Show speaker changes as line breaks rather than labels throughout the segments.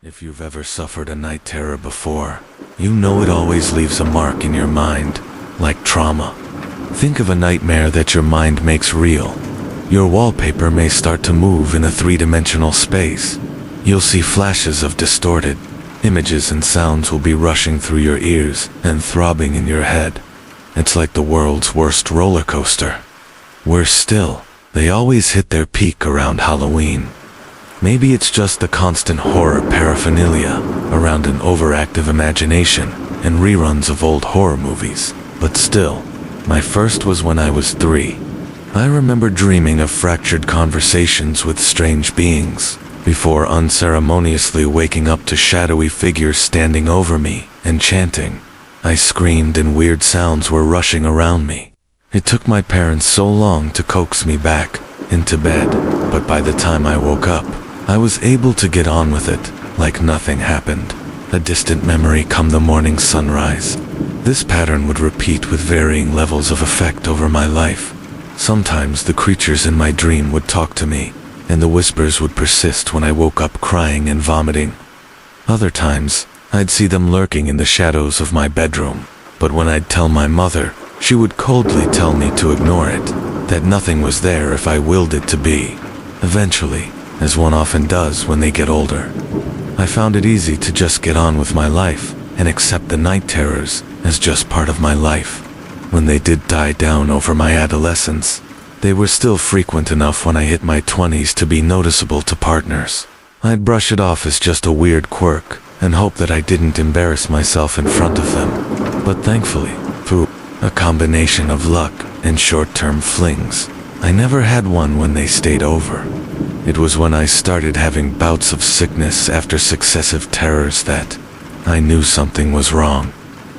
If you've ever suffered a night terror before, you know it always leaves a mark in your mind, like trauma. Think of a nightmare that your mind makes real. Your wallpaper may start to move in a three-dimensional space. You'll see flashes of distorted images and sounds will be rushing through your ears and throbbing in your head. It's like the world's worst roller coaster. Worse still, they always hit their peak around Halloween. Maybe it's just the constant horror paraphernalia around an overactive imagination and reruns of old horror movies. But still, my first was when I was 3. I remember dreaming of fractured conversations with strange beings, before unceremoniously waking up to shadowy figures standing over me and chanting. I screamed and weird sounds were rushing around me. It took my parents so long to coax me back into bed, but by the time I woke up, I was able to get on with it, like nothing happened. A distant memory come the morning sunrise. This pattern would repeat with varying levels of effect over my life. Sometimes the creatures in my dream would talk to me, and the whispers would persist when I woke up crying and vomiting. Other times, I'd see them lurking in the shadows of my bedroom, but when I'd tell my mother, she would coldly tell me to ignore it, that nothing was there if I willed it to be. Eventually, as one often does when they get older, I found it easy to just get on with my life and accept the night terrors as just part of my life. When they did die down over my adolescence, they were still frequent enough when I hit my 20s to be noticeable to partners. I'd brush it off as just a weird quirk and hope that I didn't embarrass myself in front of them. But thankfully, through a combination of luck and short-term flings, I never had one when they stayed over. It was when I started having bouts of sickness after successive terrors that I knew something was wrong.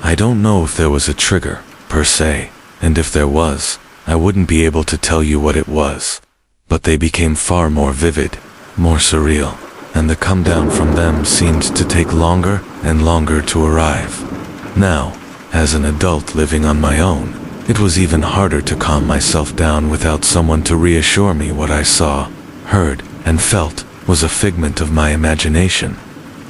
I don't know if there was a trigger, per se, and if there was, I wouldn't be able to tell you what it was. But they became far more vivid, more surreal, and the come down from them seemed to take longer and longer to arrive. Now, as an adult living on my own, it was even harder to calm myself down without someone to reassure me what I saw, heard, and felt was a figment of my imagination.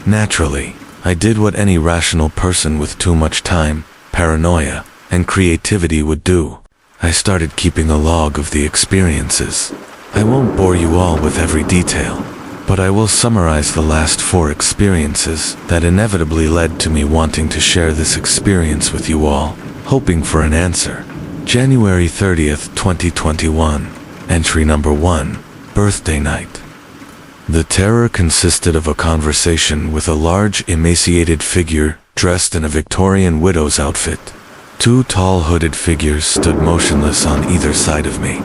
Naturally, I did what any rational person with too much time, paranoia, and creativity would do. I started keeping a log of the experiences. I won't bore you all with every detail, but I will summarize the last 4 experiences that inevitably led to me wanting to share this experience with you all, hoping for an answer. January 30th, 2021. Entry number 1. Birthday night. The terror consisted of a conversation with a large, emaciated figure dressed in a Victorian widow's outfit. 2 tall hooded figures stood motionless on either side of me.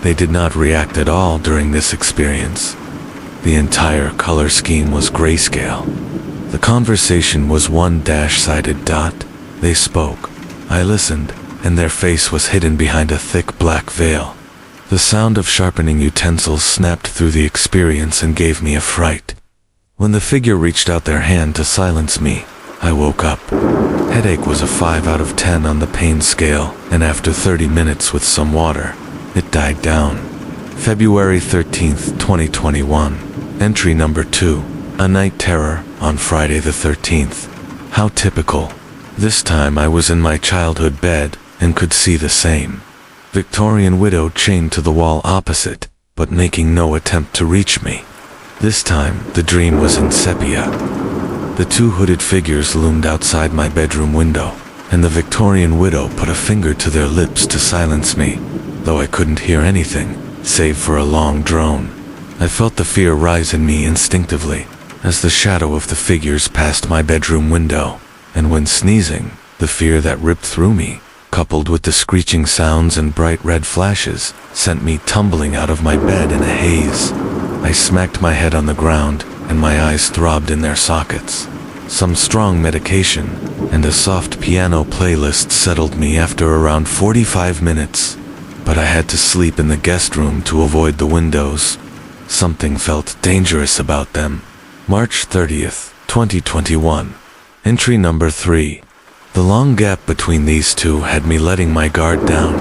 They did not react at all during this experience. The entire color scheme was grayscale. The conversation was one dash-sided dot. They spoke. I listened, and their face was hidden behind a thick black veil. The sound of sharpening utensils snapped through the experience and gave me a fright. When the figure reached out their hand to silence me, I woke up. Headache was a 5 out of 10 on the pain scale, and after 30 minutes with some water, it died down. February 13th, 2021. Entry number 2. A night terror on Friday the 13th. How typical. This time I was in my childhood bed and could see the same Victorian widow chained to the wall opposite, but making no attempt to reach me. This time, the dream was in sepia. The 2 hooded figures loomed outside my bedroom window, and the Victorian widow put a finger to their lips to silence me, though I couldn't hear anything, save for a long drone. I felt the fear rise in me instinctively, as the shadow of the figures passed my bedroom window, and when sneezing, the fear that ripped through me, coupled with the screeching sounds and bright red flashes, sent me tumbling out of my bed in a haze. I smacked my head on the ground, and my eyes throbbed in their sockets. Some strong medication and a soft piano playlist settled me after around 45 minutes, but I had to sleep in the guest room to avoid the windows. Something felt dangerous about them. March 30th, 2021. Entry number 3. The long gap between these 2 had me letting my guard down.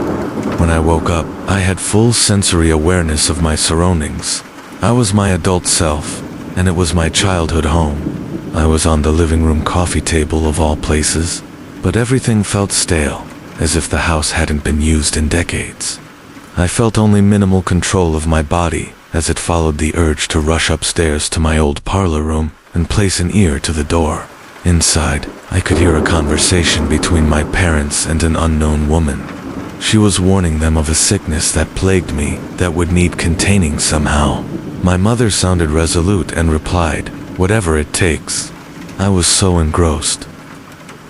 When I woke up, I had full sensory awareness of my surroundings. I was my adult self, and it was my childhood home. I was on the living room coffee table of all places, but everything felt stale, as if the house hadn't been used in decades. I felt only minimal control of my body as it followed the urge to rush upstairs to my old parlor room and place an ear to the door. Inside, I could hear a conversation between my parents and an unknown woman. She was warning them of a sickness that plagued me that would need containing somehow. My mother sounded resolute and replied, "Whatever it takes." I was so engrossed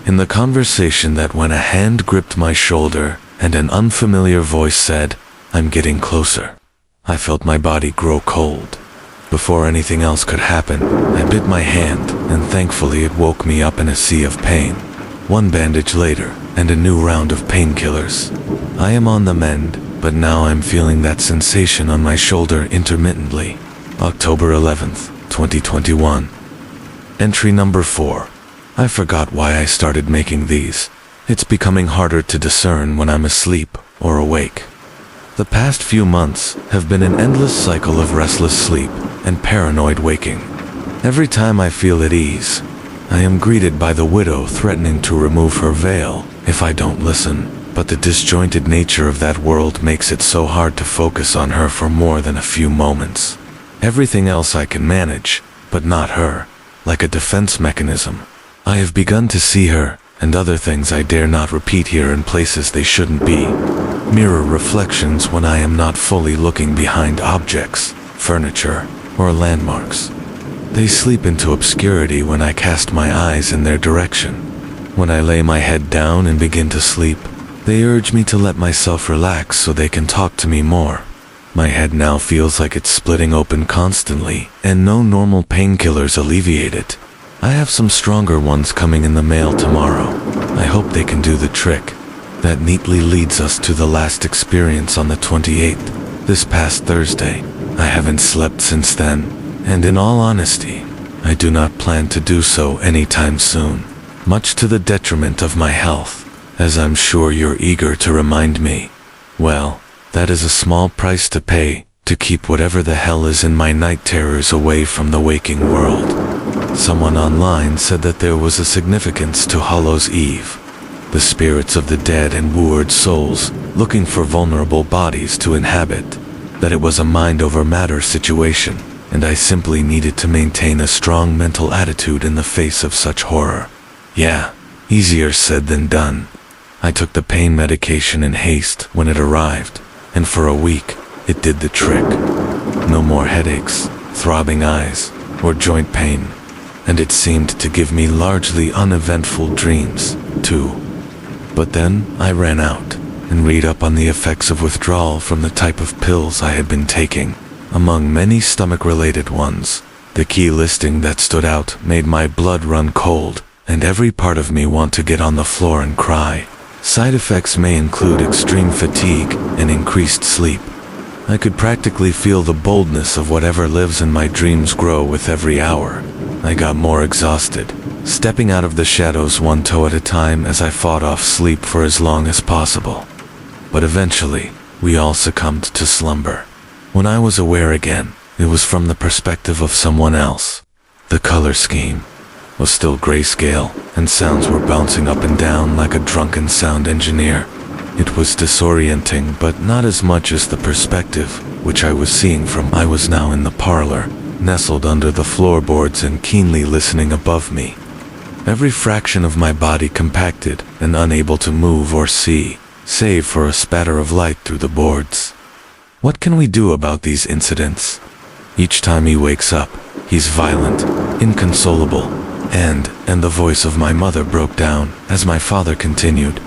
in the conversation that when a hand gripped my shoulder and an unfamiliar voice said, "I'm getting closer," I felt my body grow cold. Before anything else could happen, I bit my hand, and thankfully it woke me up in a sea of pain. One bandage later, and a new round of painkillers. I am on the mend, but now I'm feeling that sensation on my shoulder intermittently. October 11th, 2021. Entry number 4. I forgot why I started making these. It's becoming harder to discern when I'm asleep or awake. The past few months have been an endless cycle of restless sleep and paranoid waking. Every time I feel at ease, I am greeted by the widow threatening to remove her veil if I don't listen, but the disjointed nature of that world makes it so hard to focus on her for more than a few moments. Everything else I can manage, but not her, like a defense mechanism. I have begun to see her, and other things I dare not repeat here in places they shouldn't be. Mirror reflections when I am not fully looking behind objects, furniture, or landmarks. They sleep into obscurity when I cast my eyes in their direction. When I lay my head down and begin to sleep, they urge me to let myself relax so they can talk to me more. My head now feels like it's splitting open constantly, and no normal painkillers alleviate it. I have some stronger ones coming in the mail tomorrow. I hope they can do the trick. That neatly leads us to the last experience on the 28th, this past Thursday. I haven't slept since then, and in all honesty, I do not plan to do so anytime soon, much to the detriment of my health, as I'm sure you're eager to remind me. Well, that is a small price to pay to keep whatever the hell is in my night terrors away from the waking world. Someone online said that there was a significance to Hallows' Eve, the spirits of the dead and wooed souls looking for vulnerable bodies to inhabit, that it was a mind over matter situation, and I simply needed to maintain a strong mental attitude in the face of such horror. Yeah, easier said than done. I took the pain medication in haste when it arrived, and for a week, it did the trick. No more headaches, throbbing eyes, or joint pain, and it seemed to give me largely uneventful dreams, too. But then I ran out and read up on the effects of withdrawal from the type of pills I had been taking. Among many stomach-related ones, the key listing that stood out made my blood run cold, and every part of me want to get on the floor and cry. Side effects may include extreme fatigue and increased sleep. I could practically feel the boldness of whatever lives in my dreams grow with every hour. I got more exhausted, stepping out of the shadows one toe at a time as I fought off sleep for as long as possible. But eventually, we all succumbed to slumber. When I was aware again, it was from the perspective of someone else. The color scheme was still grayscale, and sounds were bouncing up and down like a drunken sound engineer. It was disorienting, but not as much as the perspective, which I was seeing from. I was now in the parlor, nestled under the floorboards and keenly listening above me. Every fraction of my body compacted and unable to move or see, save for a spatter of light through the boards. What can we do about these incidents? Each time he wakes up, he's violent, inconsolable, and the voice of my mother broke down as my father continued.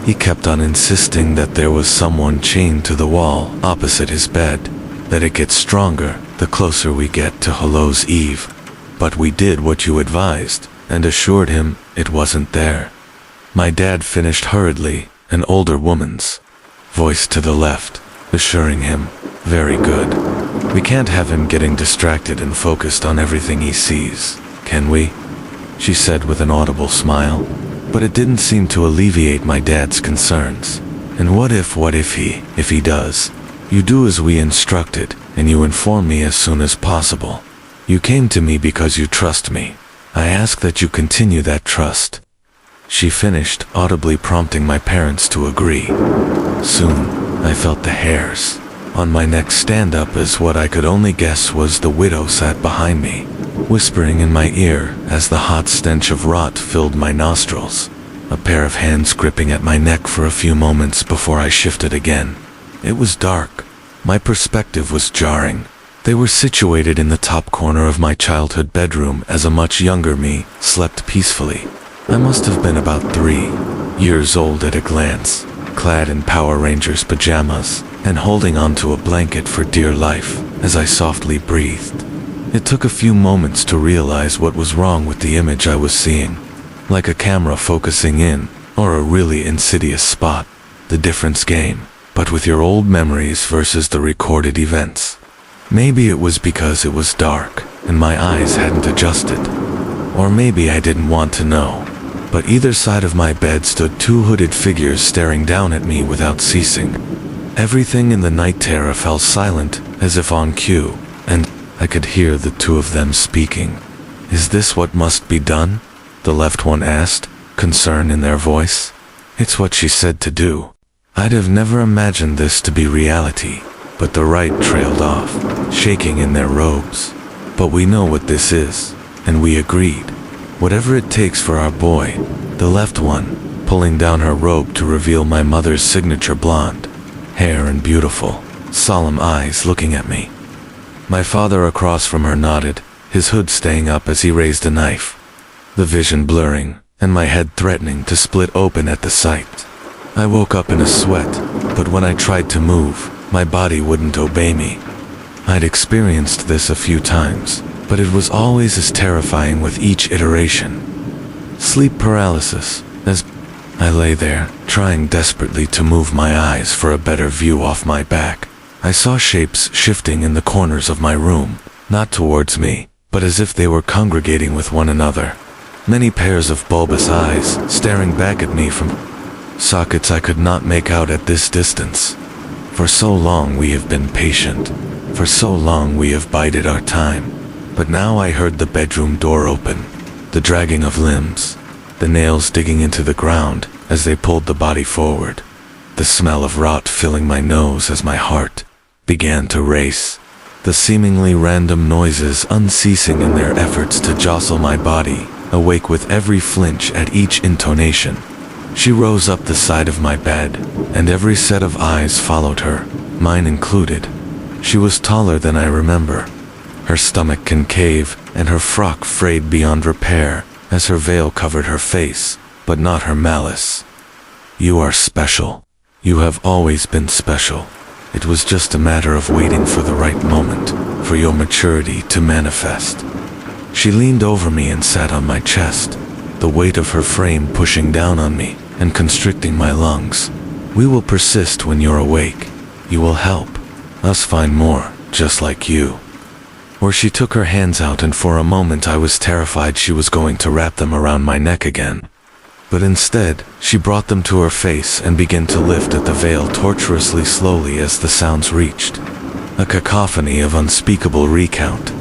He kept on insisting that there was someone chained to the wall opposite his bed, that it gets stronger the closer we get to Hallows' Eve. But we did what you advised, and assured him it wasn't there. My dad finished hurriedly, an older woman's voice to the left, assuring him, very good. We can't have him getting distracted and focused on everything he sees, can we? She said with an audible smile, but it didn't seem to alleviate my dad's concerns. And what if he does? You do as we instructed, and you inform me as soon as possible. You came to me because you trust me. I ask that you continue that trust." She finished, audibly prompting my parents to agree. Soon, I felt the hairs on my neck stand up as what I could only guess was the widow sat behind me, whispering in my ear as the hot stench of rot filled my nostrils. A pair of hands gripping at my neck for a few moments before I shifted again. It was dark. My perspective was jarring. They were situated in the top corner of my childhood bedroom as a much younger me slept peacefully. I must have been about 3 years old at a glance, clad in Power Rangers pajamas and holding onto a blanket for dear life as I softly breathed. It took a few moments to realize what was wrong with the image I was seeing. Like a camera focusing in, or a really insidious spot. The difference game, but with your old memories versus the recorded events. Maybe it was because it was dark, and my eyes hadn't adjusted. Or maybe I didn't want to know. But either side of my bed stood 2 hooded figures staring down at me without ceasing. Everything in the night terror fell silent, as if on cue, and I could hear the 2 of them speaking. "Is this what must be done?" the left one asked, concern in their voice. It's what she said to do. I'd have never imagined this to be reality, but the right trailed off, shaking in their robes. "But we know what this is," and we agreed. "Whatever it takes for our boy," the left one, pulling down her robe to reveal my mother's signature blonde hair and beautiful, solemn eyes looking at me. My father across from her nodded, his hood staying up as he raised a knife, the vision blurring, and my head threatening to split open at the sight. I woke up in a sweat, but when I tried to move, my body wouldn't obey me. I'd experienced this a few times, but it was always as terrifying with each iteration. Sleep paralysis, as I lay there, trying desperately to move my eyes for a better view off my back. I saw shapes shifting in the corners of my room, not towards me, but as if they were congregating with one another. Many pairs of bulbous eyes staring back at me from sockets I could not make out at this distance. For so long we have been patient. For so long we have bided our time. But now I heard the bedroom door open, the dragging of limbs, the nails digging into the ground as they pulled the body forward, the smell of rot filling my nose as my heart began to race, the seemingly random noises unceasing in their efforts to jostle my body, awake with every flinch at each intonation. She rose up the side of my bed, and every set of eyes followed her, mine included. She was taller than I remember, her stomach concave and her frock frayed beyond repair as her veil covered her face, but not her malice. "You are special. You have always been special. It was just a matter of waiting for the right moment, for your maturity to manifest." She leaned over me and sat on my chest, the weight of her frame pushing down on me and constricting my lungs. "We will persist when you're awake. You will help us find more, just like you." Or she took her hands out, and for a moment I was terrified she was going to wrap them around my neck again. But instead, she brought them to her face and began to lift at the veil tortuously slowly as the sounds reached. A cacophony of unspeakable recount.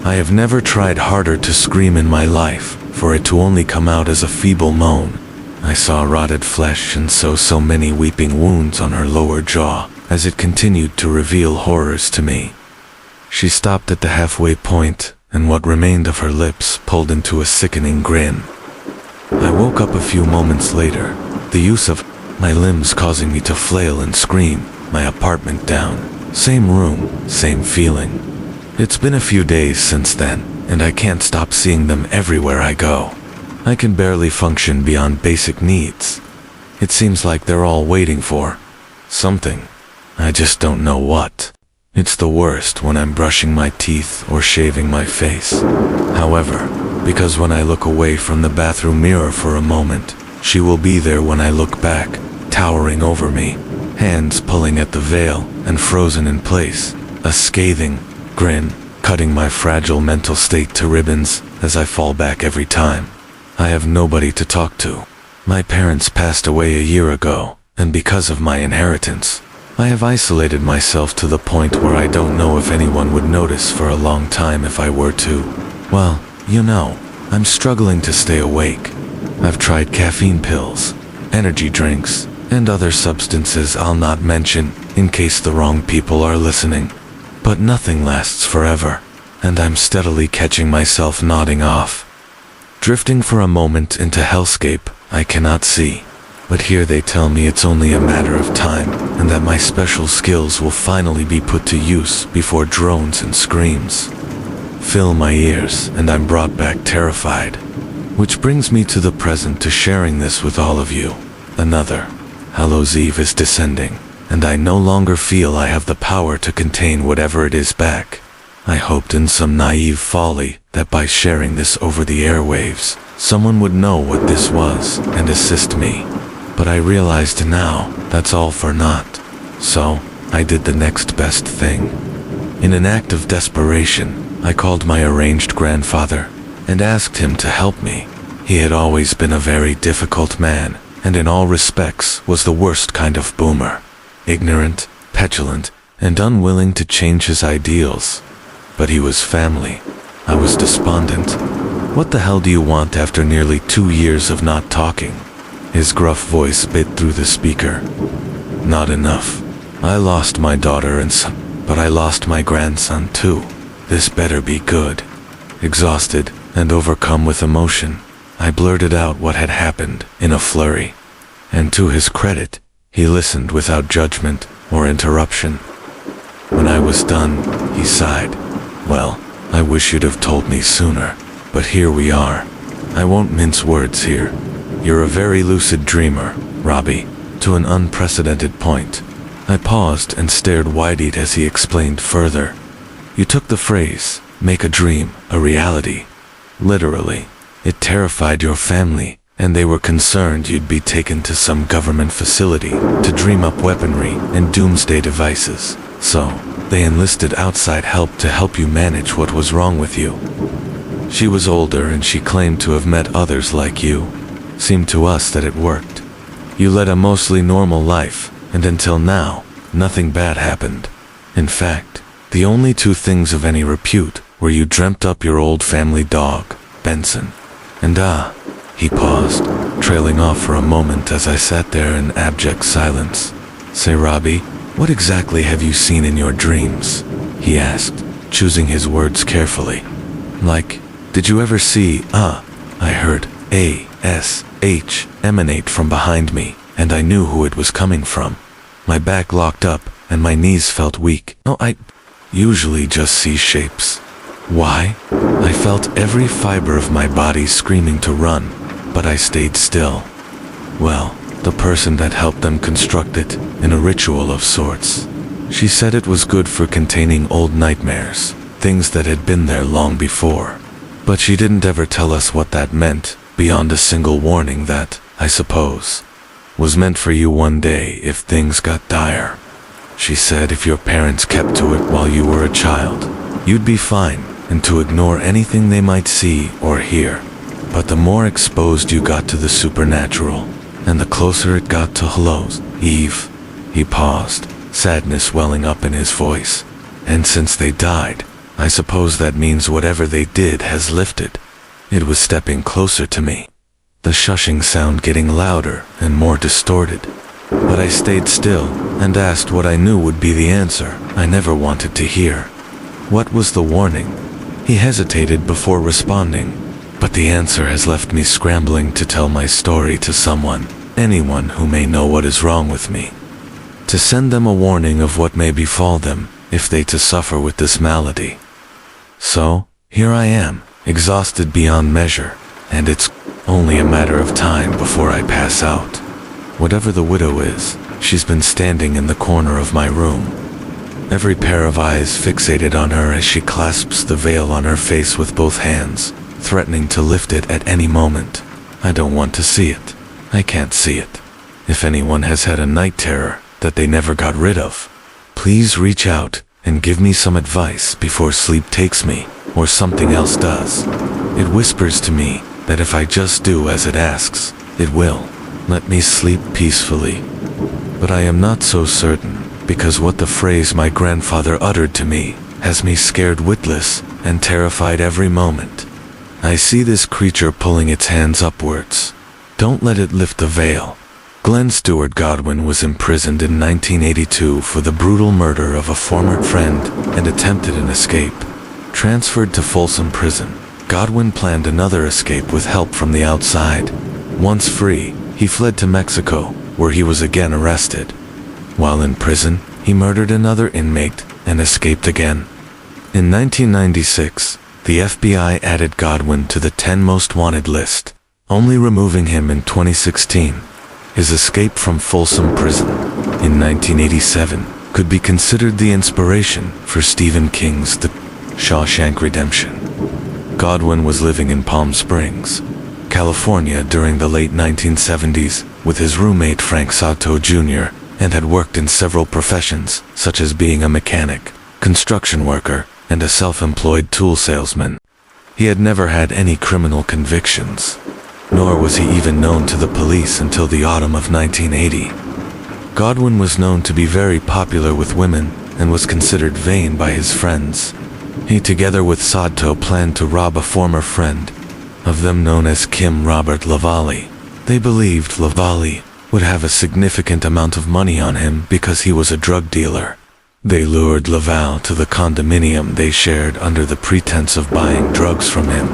I have never tried harder to scream in my life, for it to only come out as a feeble moan. I saw rotted flesh and so many weeping wounds on her lower jaw as it continued to reveal horrors to me. She stopped at the halfway point, and what remained of her lips pulled into a sickening grin. I woke up a few moments later, the use of my limbs causing me to flail and scream, my apartment down. Same room, same feeling. It's been a few days since then, and I can't stop seeing them everywhere I go. I can barely function beyond basic needs. It seems like they're all waiting for something. I just don't know what. It's the worst when I'm brushing my teeth or shaving my face. However, because when I look away from the bathroom mirror for a moment, she will be there when I look back, towering over me, hands pulling at the veil and frozen in place, a scathing grin cutting my fragile mental state to ribbons as I fall back every time. I have nobody to talk to. My parents passed away a year ago, and because of my inheritance, I have isolated myself to the point where I don't know if anyone would notice for a long time if I were to, well, you know, I'm struggling to stay awake. I've tried caffeine pills, energy drinks, and other substances I'll not mention in case the wrong people are listening. But nothing lasts forever, and I'm steadily catching myself nodding off. Drifting for a moment into hellscape I cannot see. But here they tell me it's only a matter of time, and that my special skills will finally be put to use before drones and screams fill my ears, and I'm brought back terrified. Which brings me to the present, to sharing this with all of you. Another Hallows Eve is descending, and I no longer feel I have the power to contain whatever it is back. I hoped in some naive folly that by sharing this over the airwaves, someone would know what this was and assist me. But I realized now that's all for naught. So I did the next best thing. In an act of desperation, I called my arranged grandfather and asked him to help me. He had always been a very difficult man, and in all respects was the worst kind of boomer. Ignorant, petulant, and unwilling to change his ideals. But he was family. I was despondent. What the hell do you want after nearly 2 years of not talking? His gruff voice bit through the speaker. Not enough. I lost my daughter and son, but I lost my grandson too. This better be good. Exhausted and overcome with emotion, I blurted out what had happened in a flurry. And to his credit, he listened without judgment or interruption. When I was done, he sighed. Well, I wish you'd have told me sooner, but here we are. I won't mince words here. You're a very lucid dreamer, Robbie, to an unprecedented point. I paused and stared wide-eyed as he explained further. You took the phrase, make a dream, a reality. Literally, it terrified your family, and they were concerned you'd be taken to some government facility to dream up weaponry and doomsday devices. So, they enlisted outside help to help you manage what was wrong with you. She was older and she claimed to have met others like you. Seemed to us that it worked. You led a mostly normal life, and until now, nothing bad happened. In fact, the only 2 things of any repute were you dreamt up your old family dog, Benson. And he paused, trailing off for a moment as I sat there in abject silence. Say, Robbie, what exactly have you seen in your dreams? He asked, choosing his words carefully. Like, did you ever see, I heard A-S-H emanate from behind me, and I knew who it was coming from. My back locked up, and my knees felt weak. No, I usually just see shapes. Why? I felt every fiber of my body screaming to run, but I stayed still. Well, the person that helped them construct it, in a ritual of sorts. She said it was good for containing old nightmares, things that had been there long before. But she didn't ever tell us what that meant, beyond a single warning that, I suppose, was meant for you one day if things got dire. She said if your parents kept to it while you were a child, you'd be fine, and to ignore anything they might see or hear. But the more exposed you got to the supernatural, and the closer it got to Hallows Eve, he paused, sadness welling up in his voice. And since they died, I suppose that means whatever they did has lifted. It was stepping closer to me, the shushing sound getting louder and more distorted. But I stayed still and asked what I knew would be the answer I never wanted to hear. What was the warning? He hesitated before responding, but the answer has left me scrambling to tell my story to someone, anyone who may know what is wrong with me. To send them a warning of what may befall them if they to suffer with this malady. So, here I am, exhausted beyond measure, and it's only a matter of time before I pass out. Whatever the widow is, she's been standing in the corner of my room. Every pair of eyes fixated on her as she clasps the veil on her face with both hands, threatening to lift it at any moment. I don't want to see it. I can't see it. If anyone has had a night terror that they never got rid of, please reach out and give me some advice before sleep takes me, or something else does. It whispers to me that if I just do as it asks, it will let me sleep peacefully. But I am not so certain, because what the phrase my grandfather uttered to me has me scared witless and terrified every moment. I see this creature pulling its hands upwards. Don't let it lift the veil. Glenn Stewart Godwin was imprisoned in 1982 for the brutal murder of a former friend and attempted an escape. Transferred to Folsom Prison, Godwin planned another escape with help from the outside. Once free, he fled to Mexico, where he was again arrested. While in prison, he murdered another inmate and escaped again. In 1996, the FBI added Godwin to the 10 most wanted list, only removing him in 2016. His escape from Folsom Prison in 1987 could be considered the inspiration for Stephen King's The Shawshank Redemption. Godwin was living in Palm Springs, California during the late 1970s with his roommate Frank Sato Jr. and had worked in several professions such as being a mechanic, construction worker, and a self-employed tool salesman. He had never had any criminal convictions, nor was he even known to the police until the autumn of 1980. Godwin was known to be very popular with women and was considered vain by his friends. He, together with Sato, planned to rob a former friend of them known as Kim Robert Lavallee. They believed Lavallee would have a significant amount of money on him because he was a drug dealer. They lured Laval to the condominium they shared under the pretense of buying drugs from him.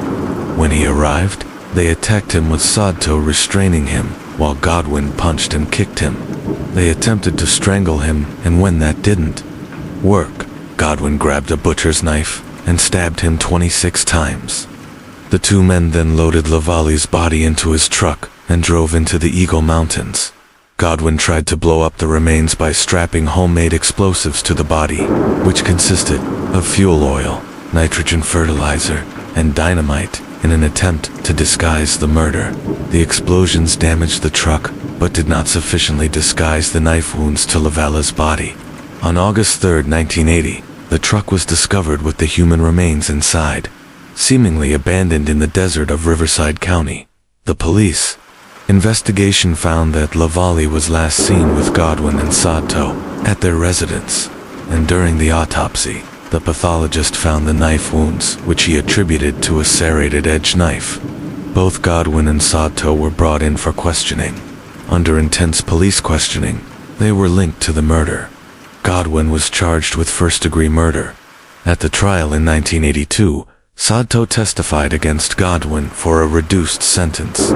When he arrived, they attacked him with Sato restraining him, while Godwin punched and kicked him. They attempted to strangle him, and when that didn't work, Godwin grabbed a butcher's knife and stabbed him 26 times. The two men then loaded Lavallee's body into his truck and drove into the Eagle Mountains. Godwin tried to blow up the remains by strapping homemade explosives to the body, which consisted of fuel oil, nitrogen fertilizer, and dynamite in an attempt to disguise the murder. The explosions damaged the truck, but did not sufficiently disguise the knife wounds to Lavallee's body. On August 3, 1980, the truck was discovered with the human remains inside, seemingly abandoned in the desert of Riverside County. The police investigation found that Lavallee was last seen with Godwin and Sato at their residence, and during the autopsy, the pathologist found the knife wounds, which he attributed to a serrated edge knife. Both Godwin and Sato were brought in for questioning. Under intense police questioning, they were linked to the murder. Godwin was charged with first-degree murder. At the trial in 1982, Sato testified against Godwin for a reduced sentence,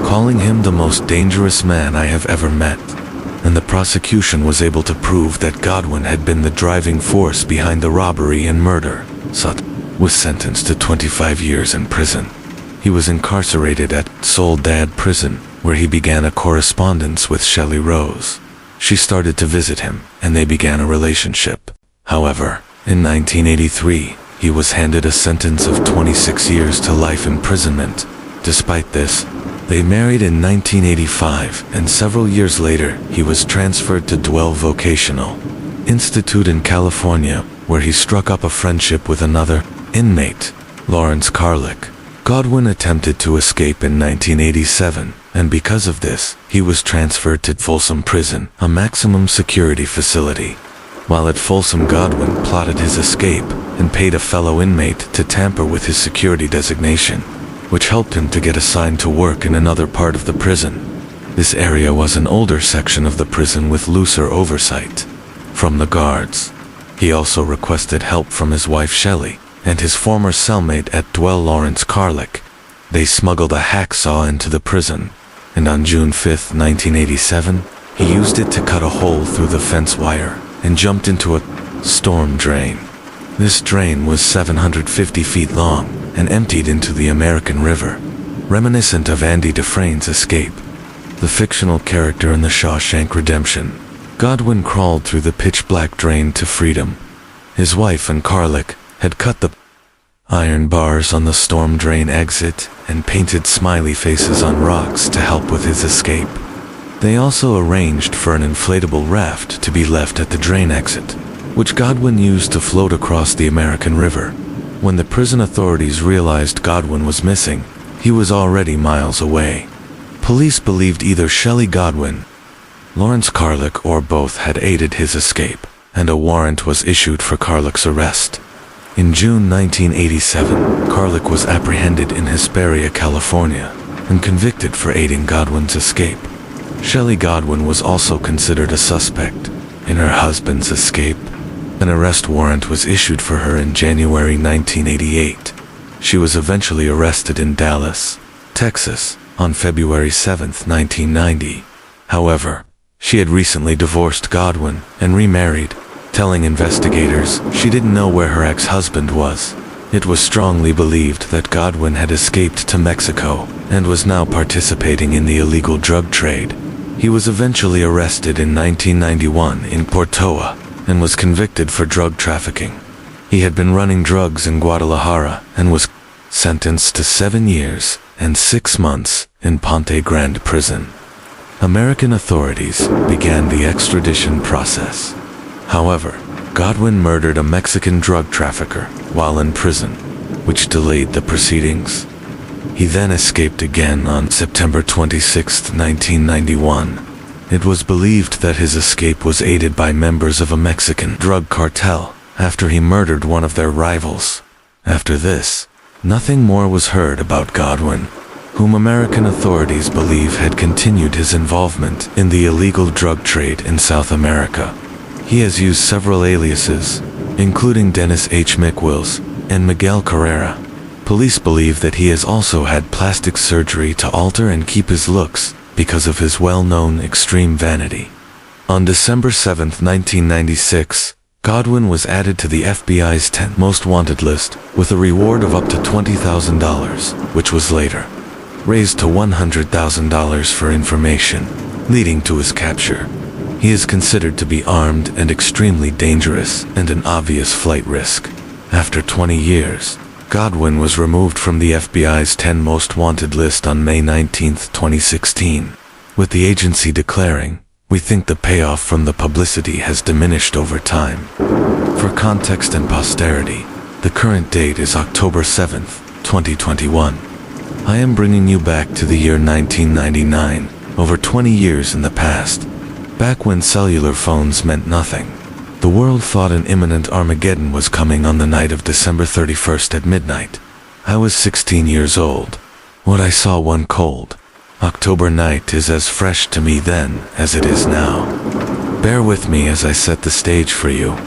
calling him the most dangerous man I have ever met, and the prosecution was able to prove that Godwin had been the driving force behind the robbery and murder. Sato was sentenced to 25 years in prison. He was incarcerated at Soledad Prison, where he began a correspondence with Shelley Rose. She started to visit him, and they began a relationship. However, in 1983, he was handed a sentence of 26 years to life imprisonment. Despite this, they married in 1985, and several years later, he was transferred to Dwell Vocational Institute in California, where he struck up a friendship with another inmate, Lawrence Carlick. Godwin attempted to escape in 1987, and because of this, he was transferred to Folsom Prison, a maximum security facility. While at Folsom, Godwin plotted his escape and paid a fellow inmate to tamper with his security designation, which helped him to get assigned to work in another part of the prison. This area was an older section of the prison with looser oversight from the guards. He also requested help from his wife Shelley and his former cellmate at Dwell, Lawrence Carlick. They smuggled a hacksaw into the prison, and on June 5, 1987, he used it to cut a hole through the fence wire and jumped into a storm drain. This drain was 750 feet long and emptied into the American River, reminiscent of Andy Dufresne's escape, the fictional character in The Shawshank Redemption. Godwin crawled through the pitch-black drain to freedom. His wife and Carlick had cut the iron bars on the storm drain exit and painted smiley faces on rocks to help with his escape. They also arranged for an inflatable raft to be left at the drain exit, which Godwin used to float across the American River. When the prison authorities realized Godwin was missing, he was already miles away. Police believed either Shelley Godwin, Lawrence Carlick, or both had aided his escape, and a warrant was issued for Carlick's arrest. In June 1987, Carlick was apprehended in Hesperia, California, and convicted for aiding Godwin's escape. Shelley Godwin was also considered a suspect in her husband's escape. An arrest warrant was issued for her in January 1988. She was eventually arrested in Dallas, Texas, on February 7, 1990. However, she had recently divorced Godwin and remarried, telling investigators she didn't know where her ex-husband was. It was strongly believed that Godwin had escaped to Mexico and was now participating in the illegal drug trade. He was eventually arrested in 1991 in Portoa and was convicted for drug trafficking. He had been running drugs in Guadalajara and was sentenced to 7 years and 6 months in Ponte Grande prison. American authorities began the extradition process. However, Godwin murdered a Mexican drug trafficker while in prison, which delayed the proceedings. He then escaped again on September 26, 1991. It was believed that his escape was aided by members of a Mexican drug cartel after he murdered one of their rivals. After this, nothing more was heard about Godwin, whom American authorities believe had continued his involvement in the illegal drug trade in South America. He has used several aliases, including Dennis H. McWills and Miguel Carrera. Police believe that he has also had plastic surgery to alter and keep his looks because of his well-known extreme vanity. On December 7, 1996, Godwin was added to the FBI's 10 most wanted list with a reward of up to $20,000, which was later raised to $100,000 for information, leading to his capture. He is considered to be armed and extremely dangerous and an obvious flight risk. After 20 years, Godwin was removed from the FBI's 10 most wanted list on May 19, 2016, with the agency declaring, "We think the payoff from the publicity has diminished over time." For context and posterity, the current date is October 7, 2021. I am bringing you back to the year 1999, over 20 years in the past, back when cellular phones meant nothing. The world thought an imminent Armageddon was coming on the night of December 31st at midnight. I was 16 years old. What I saw one cold October night is as fresh to me then as it is now. Bear with me as I set the stage for you.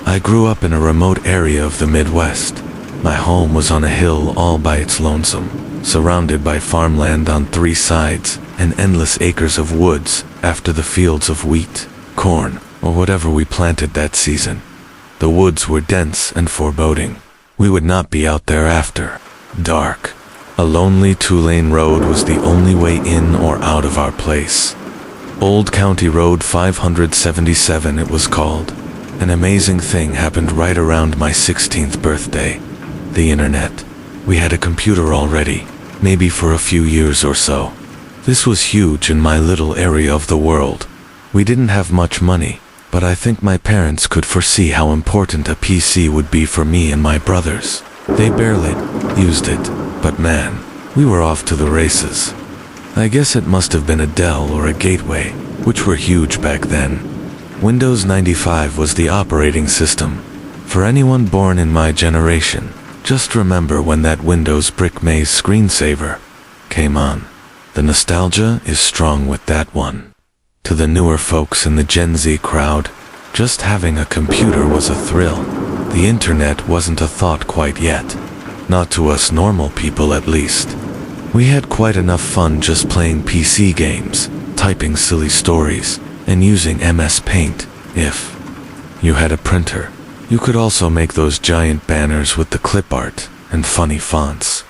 I grew up in a remote area of the Midwest. My home was on a hill all by its lonesome, surrounded by farmland on 3 sides and endless acres of woods after the fields of wheat, corn, or whatever we planted that season. The woods were dense and foreboding. We would not be out there after dark. A lonely 2-lane road was the only way in or out of our place. Old County Road 577 it was called. An amazing thing happened right around my 16th birthday. The internet. We had a computer already, maybe for a few years or so. This was huge in my little area of the world. We didn't have much money, but I think my parents could foresee how important a PC would be for me and my brothers. They barely used it, but man, we were off to the races. I guess it must have been a Dell or a Gateway, which were huge back then. Windows 95 was the operating system. For anyone born in my generation, just remember when that Windows Brick Maze screensaver came on. The nostalgia is strong with that one. To the newer folks in the Gen Z crowd, just having a computer was a thrill. The internet wasn't a thought quite yet. Not to us normal people at least. We had quite enough fun just playing PC games, typing silly stories, and using MS Paint. If you had a printer, you could also make those giant banners with the clip art and funny fonts.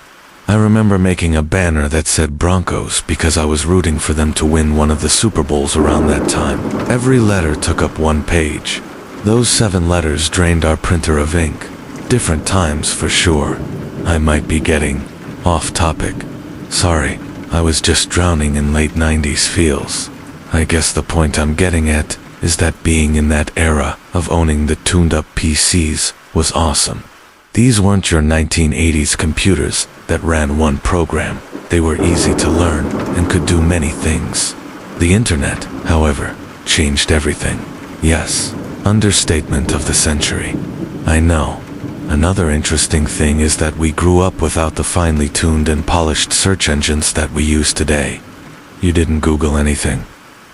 I remember making a banner that said Broncos because I was rooting for them to win one of the Super Bowls around that time. Every letter took up 1 page. Those 7 letters drained our printer of ink. Different times for sure. I might be getting off topic. Sorry, I was just drowning in late 90s feels. I guess the point I'm getting at is that being in that era of owning the tuned-up PCs was awesome. These weren't your 1980s computers that ran one program. They were easy to learn and could do many things. The internet, however, changed everything. Yes, understatement of the century. I know. Another interesting thing is that we grew up without the finely tuned and polished search engines that we use today. You didn't Google anything.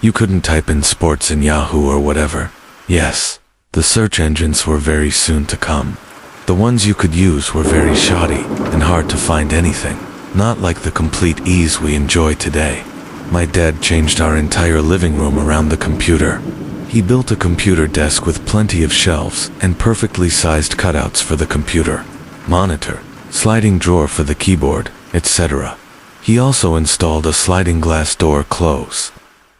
You couldn't type in sports in Yahoo or whatever. Yes, the search engines were very soon to come. The ones you could use were very shoddy and hard to find anything, not like the complete ease we enjoy today. My dad changed our entire living room around the computer. He built a computer desk with plenty of shelves and perfectly sized cutouts for the computer, monitor, sliding drawer for the keyboard, etc. He also installed a sliding glass door close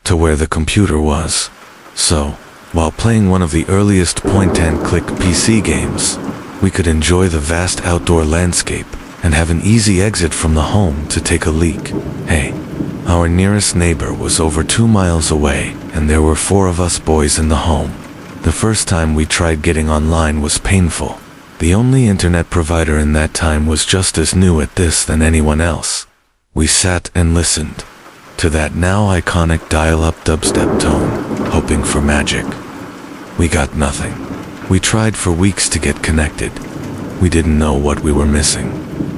to where the computer was. So, while playing one of the earliest point-and-click PC games, we could enjoy the vast outdoor landscape and have an easy exit from the home to take a leak. Hey, our nearest neighbor was over 2 miles away, and there were 4 of us boys in the home. The first time we tried getting online was painful. The only internet provider in that time was just as new at this than anyone else. We sat and listened to that now iconic dial-up dubstep tone, hoping for magic. We got nothing. We tried for weeks to get connected. We didn't know what we were missing.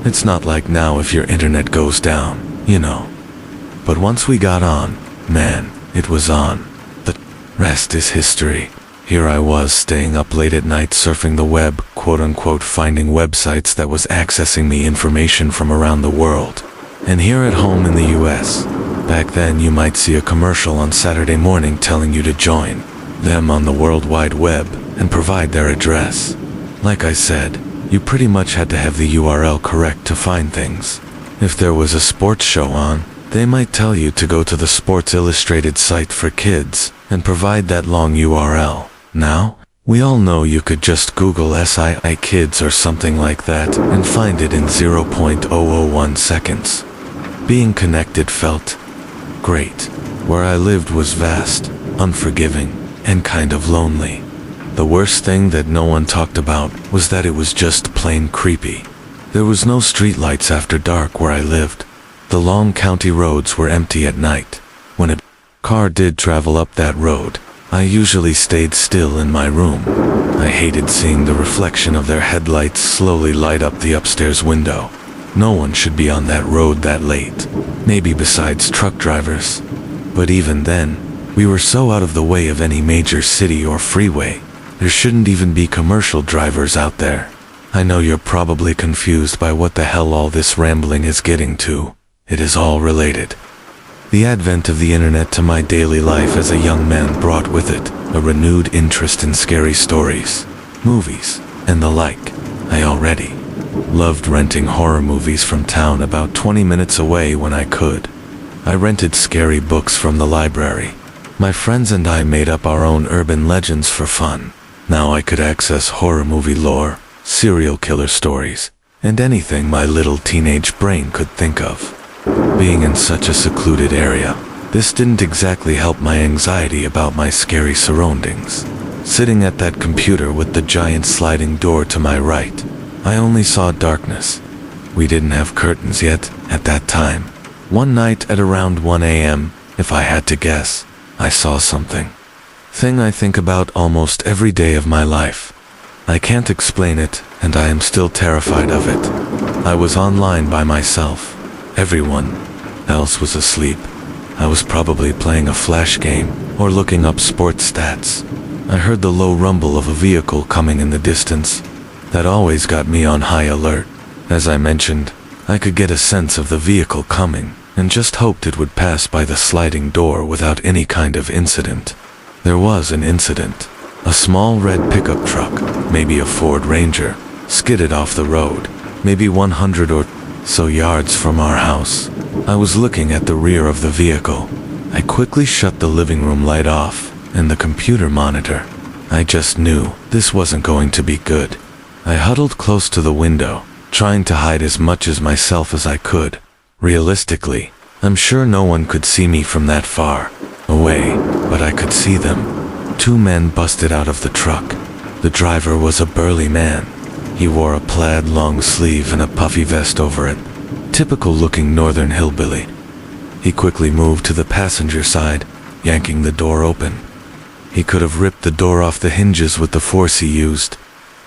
It's not like now if your internet goes down, you know. But once we got on, man, it was on. The rest is history. Here I was staying up late at night surfing the web, quote-unquote finding websites that was accessing me information from around the world. And here at home in the US, back then you might see a commercial on Saturday morning telling you to join them on the World Wide Web and provide their address. Like I said, you pretty much had to have the URL correct to find things. If there was a sports show on, they might tell you to go to the Sports Illustrated site for kids and provide that long URL. Now, we all know you could just Google SII Kids or something like that and find it in 0.001 seconds. Being connected felt great. Where I lived was vast, unforgiving, and kind of lonely. The worst thing that no one talked about was that it was just plain creepy. There was no streetlights after dark where I lived. The long county roads were empty at night. When a car did travel up that road, I usually stayed still in my room. I hated seeing the reflection of their headlights slowly light up the upstairs window. No one should be on that road that late, maybe besides truck drivers. But even then, we were so out of the way of any major city or freeway, there shouldn't even be commercial drivers out there. I know you're probably confused by what the hell all this rambling is getting to. It is all related. The advent of the internet to my daily life as a young man brought with it a renewed interest in scary stories, movies, and the like. I already loved renting horror movies from town about 20 minutes away when I could. I rented scary books from the library. My friends and I made up our own urban legends for fun. Now I could access horror movie lore, serial killer stories, and anything my little teenage brain could think of. Being in such a secluded area, this didn't exactly help my anxiety about my scary surroundings. Sitting at that computer with the giant sliding door to my right, I only saw darkness. We didn't have curtains yet at that time. One night at around 1 a.m., if I had to guess, I saw something. Thing I think about almost every day of my life. I can't explain it, and I am still terrified of it. I was online by myself. Everyone else was asleep. I was probably playing a flash game or looking up sports stats. I heard the low rumble of a vehicle coming in the distance. That always got me on high alert. As I mentioned, I could get a sense of the vehicle coming and just hoped it would pass by the sliding door without any kind of incident. There was an incident. A small red pickup truck, maybe a Ford Ranger, skidded off the road, maybe 100 or so yards from our house. I was looking at the rear of the vehicle. I quickly shut the living room light off and the computer monitor. I just knew this wasn't going to be good. I huddled close to the window, trying to hide as much as myself as I could. Realistically, I'm sure no one could see me from that far away, but I could see them. 2 men busted out of the truck. The driver was a burly man. He wore a plaid long sleeve and a puffy vest over it. Typical looking northern hillbilly. He quickly moved to the passenger side, yanking the door open. He could have ripped the door off the hinges with the force he used.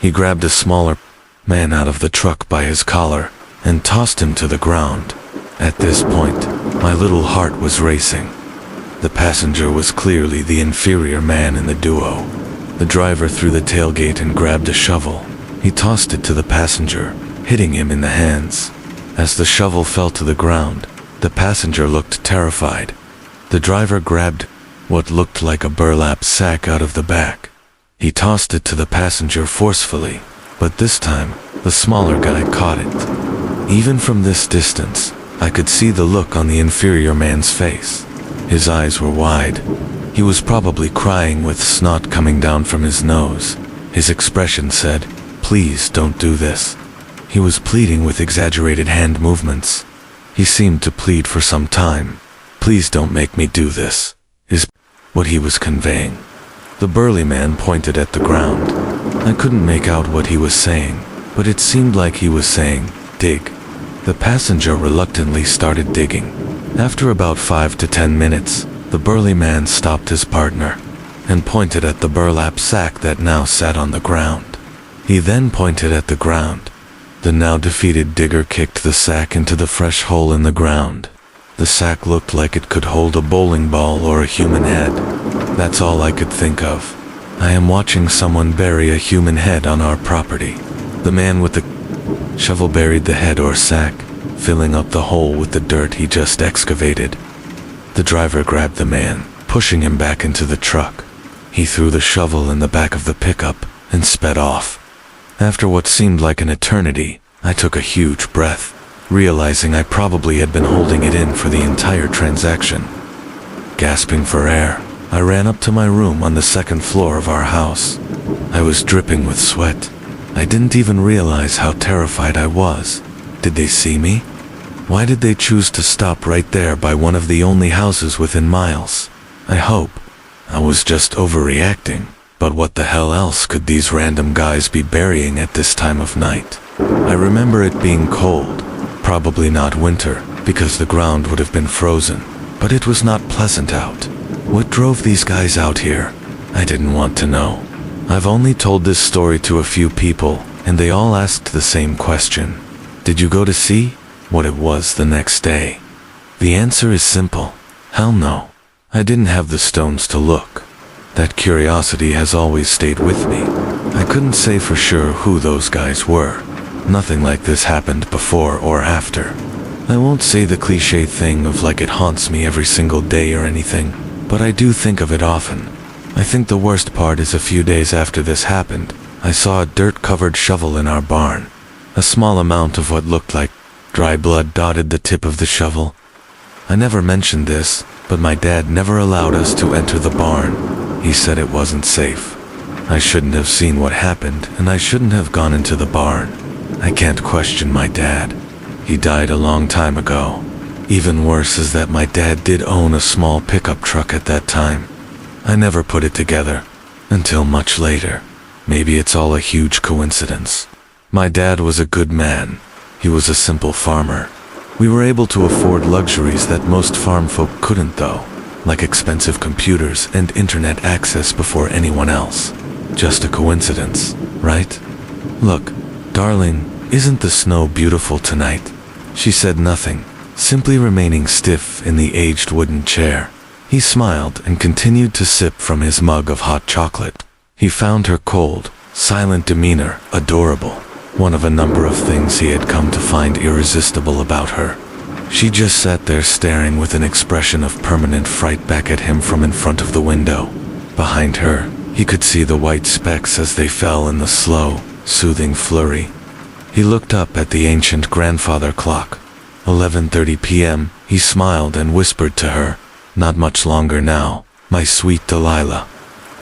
He grabbed a smaller man out of the truck by his collar and tossed him to the ground. At this point, my little heart was racing. The passenger was clearly the inferior man in the duo. The driver threw the tailgate and grabbed a shovel. He tossed it to the passenger, hitting him in the hands. As the shovel fell to the ground, the passenger looked terrified. The driver grabbed what looked like a burlap sack out of the back. He tossed it to the passenger forcefully, but this time, the smaller guy caught it. Even from this distance, I could see the look on the inferior man's face. His eyes were wide. He was probably crying with snot coming down from his nose. His expression said, "Please don't do this." He was pleading with exaggerated hand movements. He seemed to plead for some time. "Please don't make me do this," is what he was conveying. The burly man pointed at the ground. I couldn't make out what he was saying, but it seemed like he was saying, "Dig." The passenger reluctantly started digging. After about 5 to 10 minutes, the burly man stopped his partner and pointed at the burlap sack that now sat on the ground. He then pointed at the ground. The now defeated digger kicked the sack into the fresh hole in the ground. The sack looked like it could hold a bowling ball or a human head. That's all I could think of. I am watching someone bury a human head on our property. The man with the shovel buried the head or sack, filling up the hole with the dirt he just excavated. The driver grabbed the man, pushing him back into the truck. He threw the shovel in the back of the pickup and sped off. After what seemed like an eternity, I took a huge breath, realizing I probably had been holding it in for the entire transaction. Gasping for air, I ran up to my room on the second floor of our house. I was dripping with sweat. I didn't even realize how terrified I was. Did they see me? Why did they choose to stop right there by one of the only houses within miles? I hope I was just overreacting. But what the hell else could these random guys be burying at this time of night? I remember it being cold, probably not winter, because the ground would have been frozen, but it was not pleasant out. What drove these guys out here? I didn't want to know. I've only told this story to a few people, and they all asked the same question. Did you go to see what it was the next day? The answer is simple. Hell no. I didn't have the stones to look. That curiosity has always stayed with me. I couldn't say for sure who those guys were. Nothing like this happened before or after. I won't say the cliche thing of like it haunts me every single day or anything, but I do think of it often. I think the worst part is a few days after this happened, I saw a dirt-covered shovel in our barn. A small amount of what looked like dry blood dotted the tip of the shovel. I never mentioned this, but my dad never allowed us to enter the barn. He said it wasn't safe. I shouldn't have seen what happened, and I shouldn't have gone into the barn. I can't question my dad. He died a long time ago. Even worse is that my dad did own a small pickup truck at that time. I never put it together, until much later. Maybe it's all a huge coincidence. My dad was a good man. He was a simple farmer. We were able to afford luxuries that most farm folk couldn't though, like expensive computers and internet access before anyone else. Just a coincidence, right? Look, darling, isn't the snow beautiful tonight? She said nothing, simply remaining stiff in the aged wooden chair. He smiled and continued to sip from his mug of hot chocolate. He found her cold, silent demeanor adorable, one of a number of things he had come to find irresistible about her. She just sat there staring with an expression of permanent fright back at him from in front of the window. Behind her, he could see the white specks as they fell in the slow, soothing flurry. He looked up at the ancient grandfather clock. 11:30 p.m., he smiled and whispered to her, "Not much longer now, my sweet Delilah."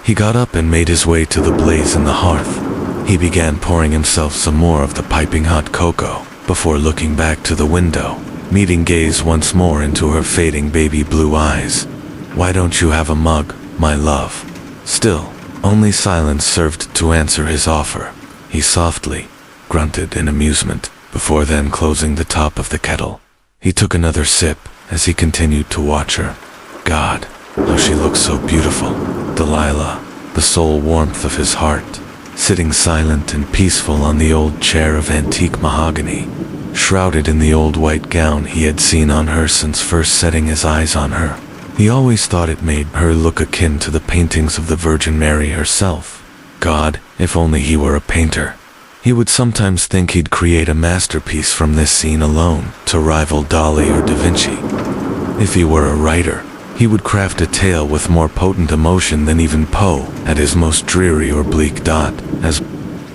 He got up and made his way to the blaze in the hearth. He began pouring himself some more of the piping hot cocoa, before looking back to the window, meeting gaze once more into her fading baby blue eyes. "Why don't you have a mug, my love?" Still, only silence served to answer his offer. He softly grunted in amusement, before then closing the top of the kettle. He took another sip as he continued to watch her. God, how she looked so beautiful. Delilah, the sole warmth of his heart. sitting silent and peaceful on the old chair of antique mahogany, shrouded in the old white gown he had seen on her since first setting his eyes on her. He always thought it made her look akin to the paintings of the Virgin Mary herself. God, if only he were a painter. He would sometimes think he'd create a masterpiece from this scene alone to rival Dali or Da Vinci. If he were a writer, he would craft a tale with more potent emotion than even Poe at his most dreary or bleak dot. As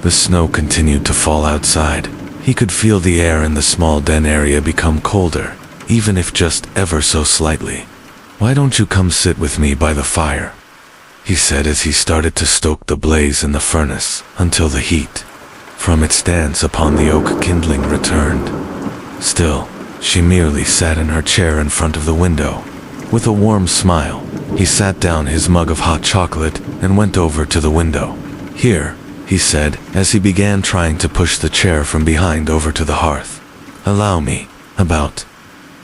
the snow continued to fall outside, he could feel the air in the small den area become colder, even if just ever so slightly. "Why don't you come sit with me by the fire?" he said as he started to stoke the blaze in the furnace until the heat from its dance upon the oak kindling returned. Still, she merely sat in her chair in front of the window. With a warm smile, he sat down his mug of hot chocolate and went over to the window. "Here," he said as he began trying to push the chair from behind over to the hearth. "Allow me." About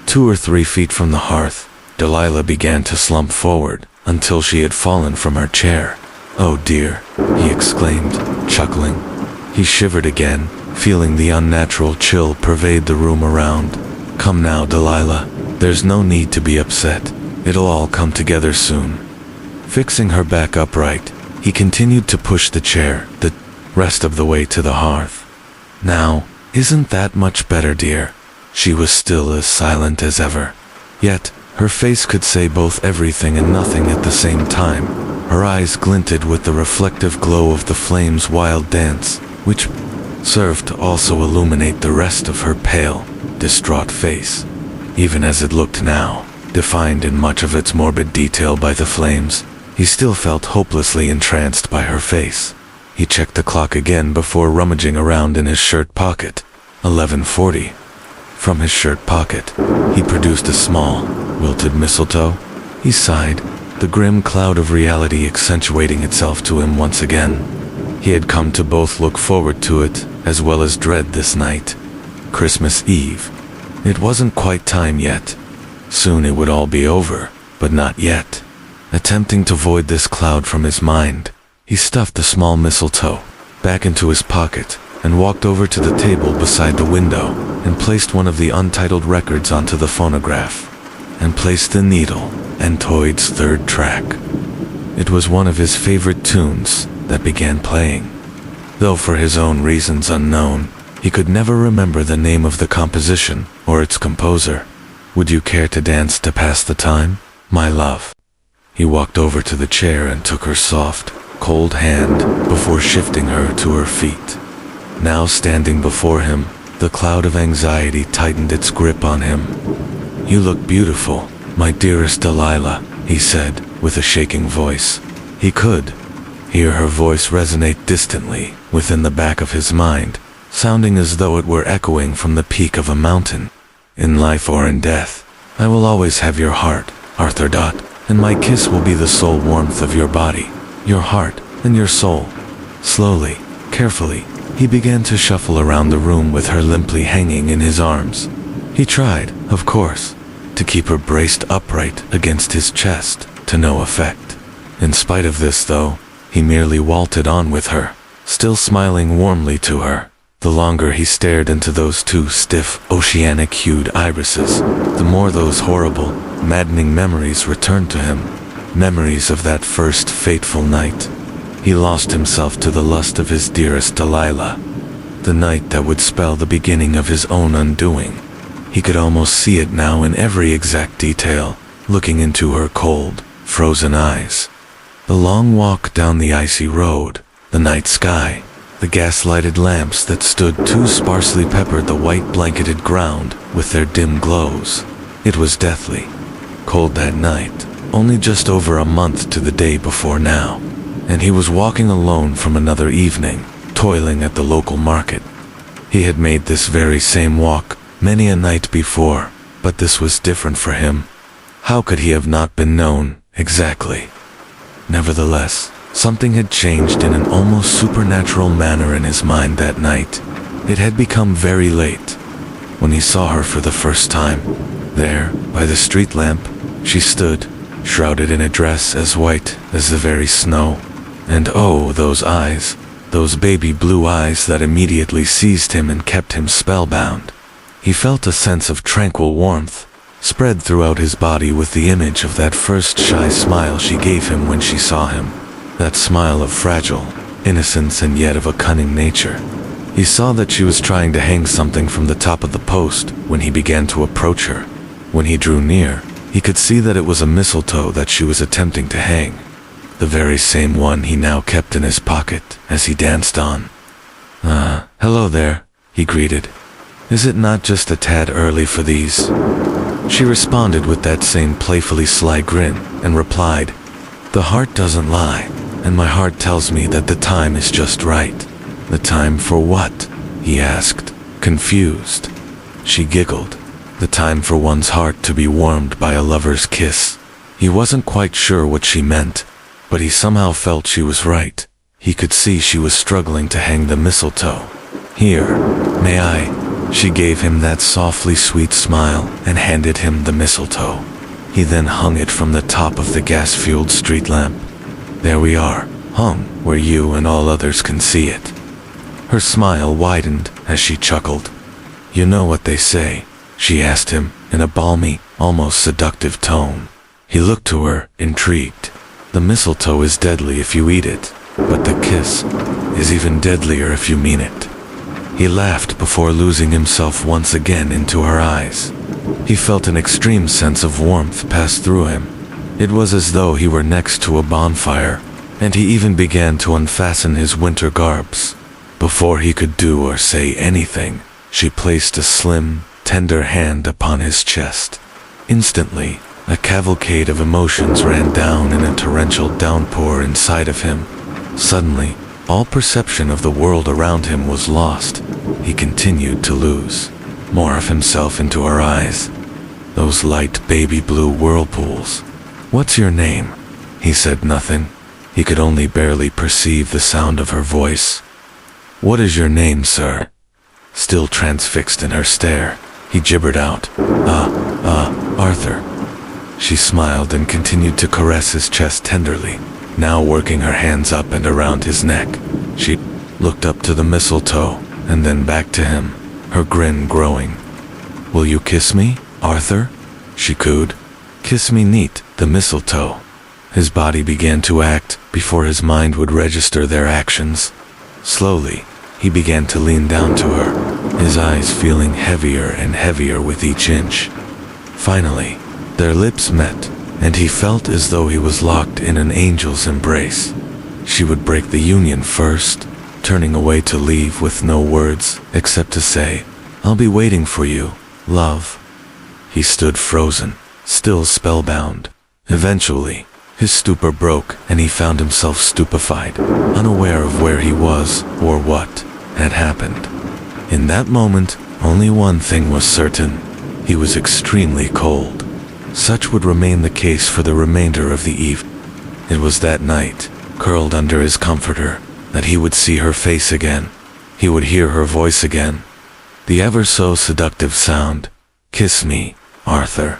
2 or 3 feet from the hearth, Delilah began to slump forward until she had fallen from her chair. "Oh dear," he exclaimed, chuckling. He shivered again, feeling the unnatural chill pervade the room around. "Come now, Delilah. There's no need to be upset. It'll all come together soon." Fixing her back upright, he continued to push the chair the rest of the way to the hearth. "Now, isn't that much better, dear?" She was still as silent as ever. Yet, her face could say both everything and nothing at the same time. Her eyes glinted with the reflective glow of the flame's wild dance, which served to also illuminate the rest of her pale, distraught face. Even as it looked now, defined in much of its morbid detail by the flames, he still felt hopelessly entranced by her face. He checked the clock again before rummaging around in his shirt pocket. 11:40. From his shirt pocket, he produced a small, wilted mistletoe. He sighed, the grim cloud of reality accentuating itself to him once again. He had come to both look forward to it, as well as dread this night. Christmas Eve. It wasn't quite time yet. Soon it would all be over, but not yet. Attempting to void this cloud from his mind, he stuffed the small mistletoe back into his pocket and walked over to the table beside the window and placed one of the untitled records onto the phonograph and placed the needle and Toyd's third track. It was one of his favorite tunes that began playing. Though for his own reasons unknown, he could never remember the name of the composition or its composer. "Would you care to dance to pass the time, my love?" He walked over to the chair and took her soft, cold hand before shifting her to her feet. Now standing before him, the cloud of anxiety tightened its grip on him. "You look beautiful, my dearest Delilah," he said, with a shaking voice. He could hear her voice resonate distantly within the back of his mind, sounding as though it were echoing from the peak of a mountain. "In life or in death, I will always have your heart, Arthur Dot, and my kiss will be the sole warmth of your body, your heart, and your soul." Slowly, carefully, he began to shuffle around the room with her limply hanging in his arms. He tried, of course, to keep her braced upright against his chest, to no effect. In spite of this, though, he merely waltzed on with her, still smiling warmly to her. The longer he stared into those two stiff, oceanic-hued irises, the more those horrible, maddening memories returned to him. Memories of that first fateful night. He lost himself to the lust of his dearest Delilah. The night that would spell the beginning of his own undoing. He could almost see it now in every exact detail, looking into her cold, frozen eyes. The long walk down the icy road, the night sky, the gas-lighted lamps that stood too sparsely peppered the white blanketed ground with their dim glows. It was deathly cold that night, only just over a month to the day before now, and he was walking alone from another evening, toiling at the local market. He had made this very same walk many a night before, but this was different for him. How could he have not been known, exactly? Nevertheless, something had changed in an almost supernatural manner in his mind that night. It had become very late. When he saw her for the first time, there, by the street lamp, she stood, shrouded in a dress as white as the very snow. And oh, those eyes, those baby blue eyes that immediately seized him and kept him spellbound. He felt a sense of tranquil warmth spread throughout his body with the image of that first shy smile she gave him when she saw him. That smile of fragile innocence and yet of a cunning nature. He saw that she was trying to hang something from the top of the post when he began to approach her. When he drew near, he could see that it was a mistletoe that she was attempting to hang, the very same one he now kept in his pocket as he danced on. Hello there," he greeted. "Is it not just a tad early for these?" She responded with that same playfully sly grin and replied, "The heart doesn't lie, and my heart tells me that the time is just right." "The time for what?" he asked, confused. She giggled. The time for one's heart to be warmed by a lover's kiss. He wasn't quite sure what she meant, but he somehow felt she was right. He could see she was struggling to hang the mistletoe. "Here, may I?" She gave him that softly sweet smile and handed him the mistletoe. He then hung it from the top of the gas-fueled street lamp. "There we are, hung where you and all others can see it." Her smile widened as she chuckled. "You know what they say?" she asked him in a balmy, almost seductive tone. He looked to her, intrigued. "The mistletoe is deadly if you eat it, but the kiss is even deadlier if you mean it." He laughed before losing himself once again into her eyes. He felt an extreme sense of warmth pass through him. It was as though he were next to a bonfire, and he even began to unfasten his winter garbs. Before he could do or say anything, she placed a slim, tender hand upon his chest. Instantly, a cavalcade of emotions ran down in a torrential downpour inside of him. Suddenly, all perception of the world around him was lost. He continued to lose more of himself into her eyes. Those light baby blue whirlpools. "What's your name?" He said nothing. He could only barely perceive the sound of her voice. "What is your name, sir?" Still transfixed in her stare, he gibbered out, Arthur." She smiled and continued to caress his chest tenderly, now working her hands up and around his neck. She looked up to the mistletoe, and then back to him, her grin growing. "Will you kiss me, Arthur?" she cooed. "Kiss me neat, the mistletoe." His body began to act before his mind would register their actions. Slowly, he began to lean down to her, his eyes feeling heavier and heavier with each inch. Finally, their lips met, and he felt as though he was locked in an angel's embrace. She would break the union first, turning away to leave with no words except to say, "I'll be waiting for you, love." He stood frozen, still spellbound. Eventually, his stupor broke and he found himself stupefied, unaware of where he was or what had happened. In that moment, only one thing was certain. He was extremely cold. Such would remain the case for the remainder of the eve. It was that night, curled under his comforter, that he would see her face again. He would hear her voice again. The ever so seductive sound, "Kiss me, Arthur.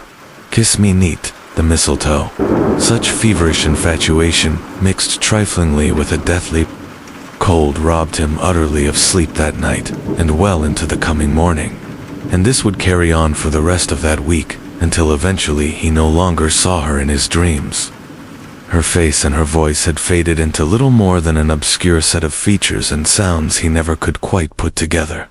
Kiss me neat, the mistletoe." Such feverish infatuation, mixed triflingly with a deathly cold, robbed him utterly of sleep that night, and well into the coming morning. And this would carry on for the rest of that week, until eventually he no longer saw her in his dreams. Her face and her voice had faded into little more than an obscure set of features and sounds he never could quite put together.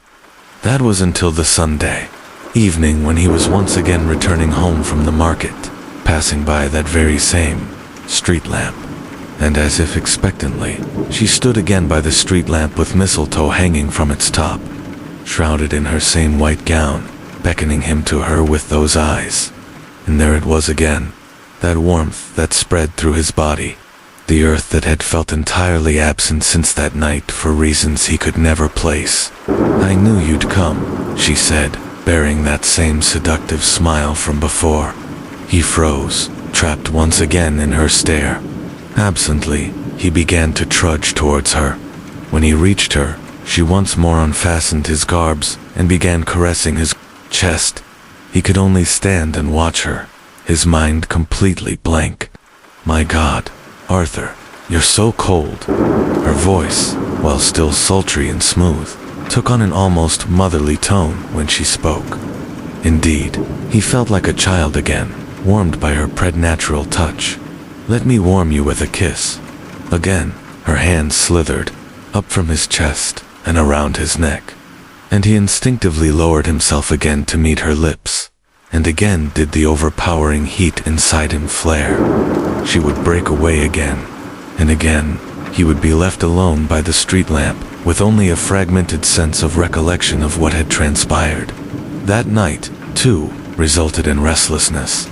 That was until the Sunday evening when he was once again returning home from the market, passing by that very same street lamp. And as if expectantly, she stood again by the street lamp with mistletoe hanging from its top, shrouded in her same white gown, beckoning him to her with those eyes. And there it was again, that warmth that spread through his body, the earth that had felt entirely absent since that night for reasons he could never place. "I knew you'd come," she said, bearing that same seductive smile from before. He froze, trapped once again in her stare. Absently, he began to trudge towards her. When he reached her, she once more unfastened his garbs and began caressing his chest. He could only stand and watch her, his mind completely blank. "My God, Arthur, you're so cold." Her voice, while still sultry and smooth, took on an almost motherly tone when she spoke. Indeed, he felt like a child again, warmed by her preternatural touch. "Let me warm you with a kiss." Again, her hand slithered up from his chest and around his neck, and he instinctively lowered himself again to meet her lips. And again did the overpowering heat inside him flare. She would break away again, and again he would be left alone by the street lamp, with only a fragmented sense of recollection of what had transpired. That night, too, resulted in restlessness.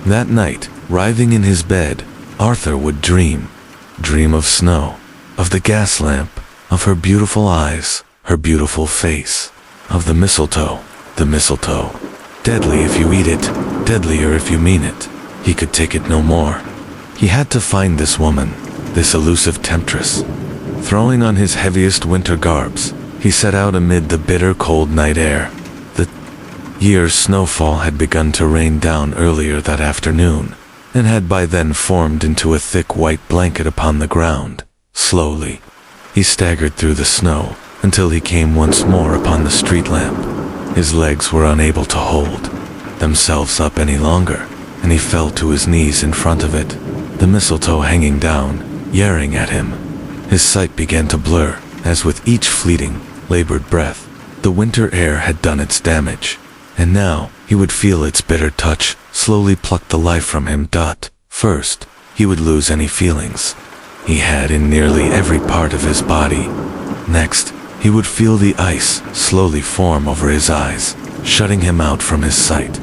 That night, writhing in his bed, Arthur would dream of snow, of the gas lamp, of her beautiful eyes, her beautiful face, of the mistletoe. Deadly if you eat it, deadlier if you mean it. He could take it no more. He had to find this woman, this elusive temptress. Throwing on his heaviest winter garbs, he set out amid the bitter cold night air. The year's snowfall had begun to rain down earlier that afternoon, and had by then formed into a thick white blanket upon the ground. Slowly, he staggered through the snow until he came once more upon the street lamp. His legs were unable to hold themselves up any longer, and he fell to his knees in front of it, the mistletoe hanging down, yaring at him. His sight began to blur, as with each fleeting, labored breath, the winter air had done its damage, and now he would feel its bitter touch slowly pluck the life from him. First, he would lose any feelings he had in nearly every part of his body. Next, he would feel the ice slowly form over his eyes, shutting him out from his sight.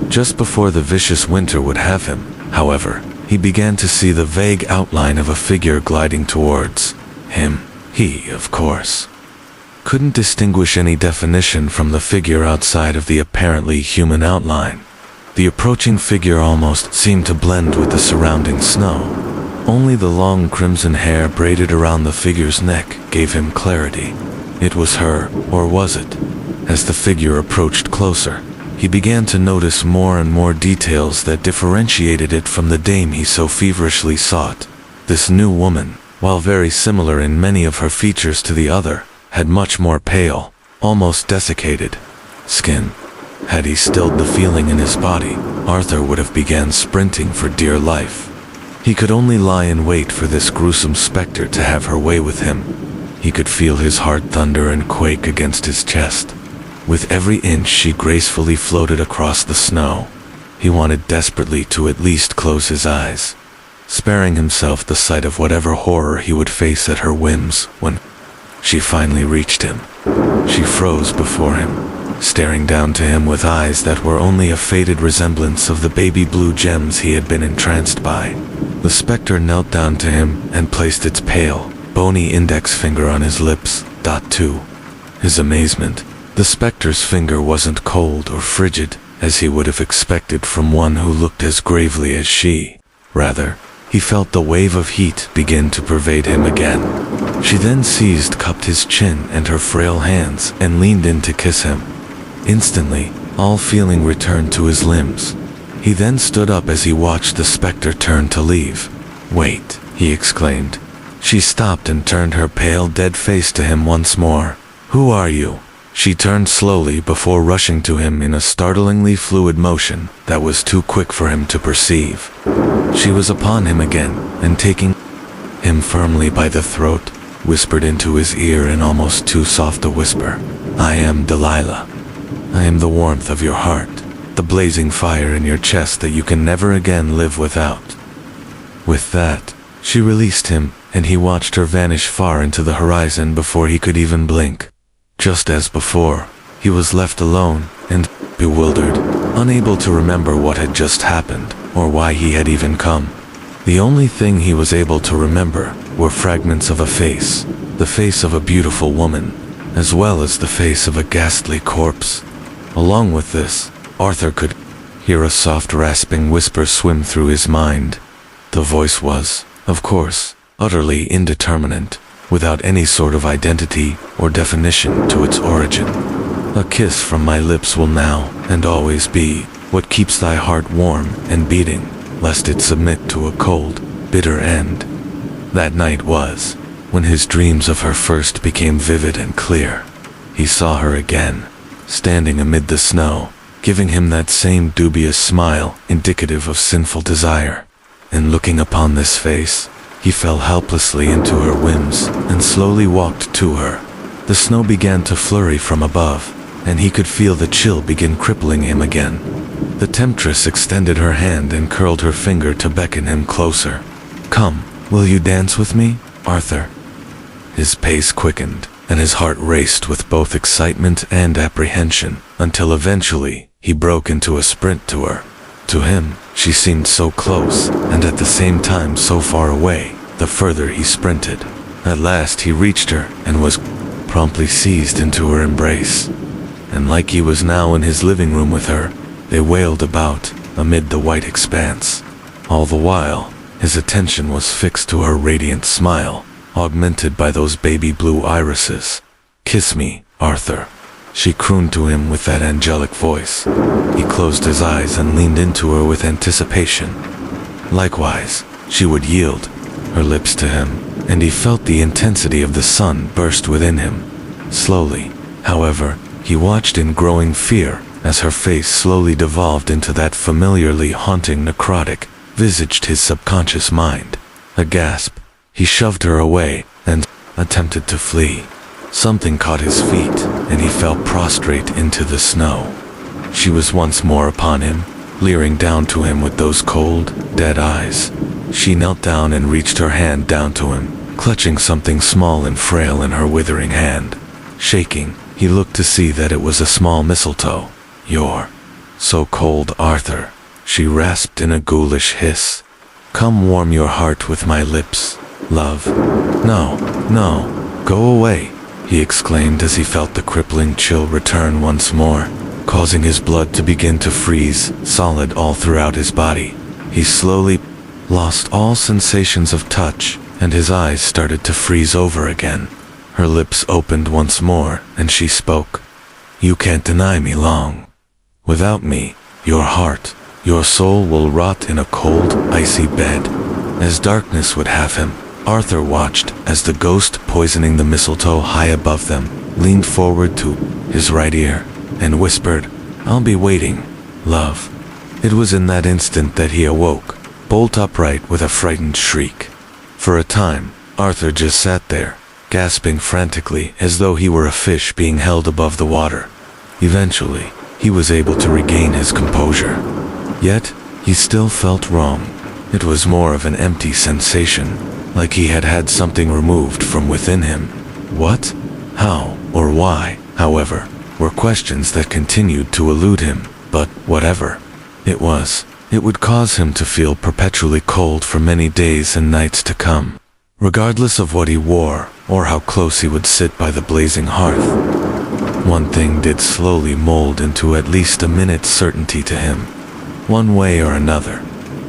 Just before the vicious winter would have him, however, he began to see the vague outline of a figure gliding towards him. He, of course, couldn't distinguish any definition from the figure outside of the apparently human outline. The approaching figure almost seemed to blend with the surrounding snow. Only the long crimson hair braided around the figure's neck gave him clarity. It was her, or was it? As the figure approached closer, he began to notice more and more details that differentiated it from the dame he so feverishly sought. This new woman, while very similar in many of her features to the other, had much more pale, almost desiccated skin. Had he stilled the feeling in his body, Arthur would have began sprinting for dear life. He could only lie in wait for this gruesome specter to have her way with him. He could feel his heart thunder and quake against his chest. With every inch she gracefully floated across the snow. He wanted desperately to at least close his eyes, sparing himself the sight of whatever horror he would face at her whims when she finally reached him. She froze before him, staring down to him with eyes that were only a faded resemblance of the baby blue gems he had been entranced by. The specter knelt down to him and placed its pale, bony index finger on his lips. To his amazement, the specter's finger wasn't cold or frigid, as he would have expected from one who looked as gravely as she. Rather, he felt the wave of heat begin to pervade him again. She then cupped his chin and her frail hands and leaned in to kiss him. Instantly, all feeling returned to his limbs. He then stood up as he watched the specter turn to leave. "Wait," he exclaimed. She stopped and turned her pale, dead face to him once more. "Who are you?" She turned slowly before rushing to him in a startlingly fluid motion that was too quick for him to perceive. She was upon him again, and taking him firmly by the throat, whispered into his ear in almost too soft a whisper, "I am Delilah. I am the warmth of your heart, the blazing fire in your chest that you can never again live without." With that, she released him, and he watched her vanish far into the horizon before he could even blink. Just as before, he was left alone and bewildered, unable to remember what had just happened or why he had even come. The only thing he was able to remember were fragments of a face, the face of a beautiful woman, as well as the face of a ghastly corpse. Along with this, Arthur could hear a soft rasping whisper swim through his mind. The voice was, of course, utterly indeterminate, without any sort of identity or definition to its origin. "A kiss from my lips will now and always be what keeps thy heart warm and beating, lest it submit to a cold, bitter end." That night was when his dreams of her first became vivid and clear. He saw her again, standing amid the snow, giving him that same dubious smile indicative of sinful desire. And looking upon this face, he fell helplessly into her whims and slowly walked to her. The snow began to flurry from above, and he could feel the chill begin crippling him again. The temptress extended her hand and curled her finger to beckon him closer. "Come, will you dance with me, Arthur?" His pace quickened, and his heart raced with both excitement and apprehension, until eventually he broke into a sprint to her. To him, she seemed so close, and at the same time so far away, the further he sprinted. At last he reached her, and was promptly seized into her embrace. And like he was now in his living room with her, they wailed about, amid the white expanse. All the while, his attention was fixed to her radiant smile, augmented by those baby blue irises. "Kiss me, Arthur," she crooned to him with that angelic voice. He closed his eyes and leaned into her with anticipation. Likewise, she would yield her lips to him, and he felt the intensity of the sun burst within him. Slowly, however, he watched in growing fear as her face slowly devolved into that familiarly haunting necrotic visaged his subconscious mind. A gasp, he shoved her away and attempted to flee. Something caught his feet, and he fell prostrate into the snow. She was once more upon him, leering down to him with those cold, dead eyes. She knelt down and reached her hand down to him, clutching something small and frail in her withering hand. Shaking, he looked to see that it was a small mistletoe. "You're so cold, Arthur," she rasped in a ghoulish hiss. "Come warm your heart with my lips, love." "No, no, go away," he exclaimed as he felt the crippling chill return once more, causing his blood to begin to freeze solid all throughout his body. He slowly lost all sensations of touch, and his eyes started to freeze over again. Her lips opened once more, and she spoke. "You can't deny me long. Without me, your heart, your soul will rot in a cold, icy bed." As darkness would have him, Arthur watched as the ghost poisoning the mistletoe high above them leaned forward to his right ear and whispered, "I'll be waiting, love." It was in that instant that he awoke, bolt upright with a frightened shriek. For a time, Arthur just sat there, gasping frantically as though he were a fish being held above the water. Eventually, he was able to regain his composure. Yet, he still felt wrong. It was more of an empty sensation, like he had had something removed from within him. What, how, or why, however, were questions that continued to elude him, but whatever it was, it would cause him to feel perpetually cold for many days and nights to come, regardless of what he wore or how close he would sit by the blazing hearth. One thing did slowly mold into at least a minute's certainty to him. One way or another,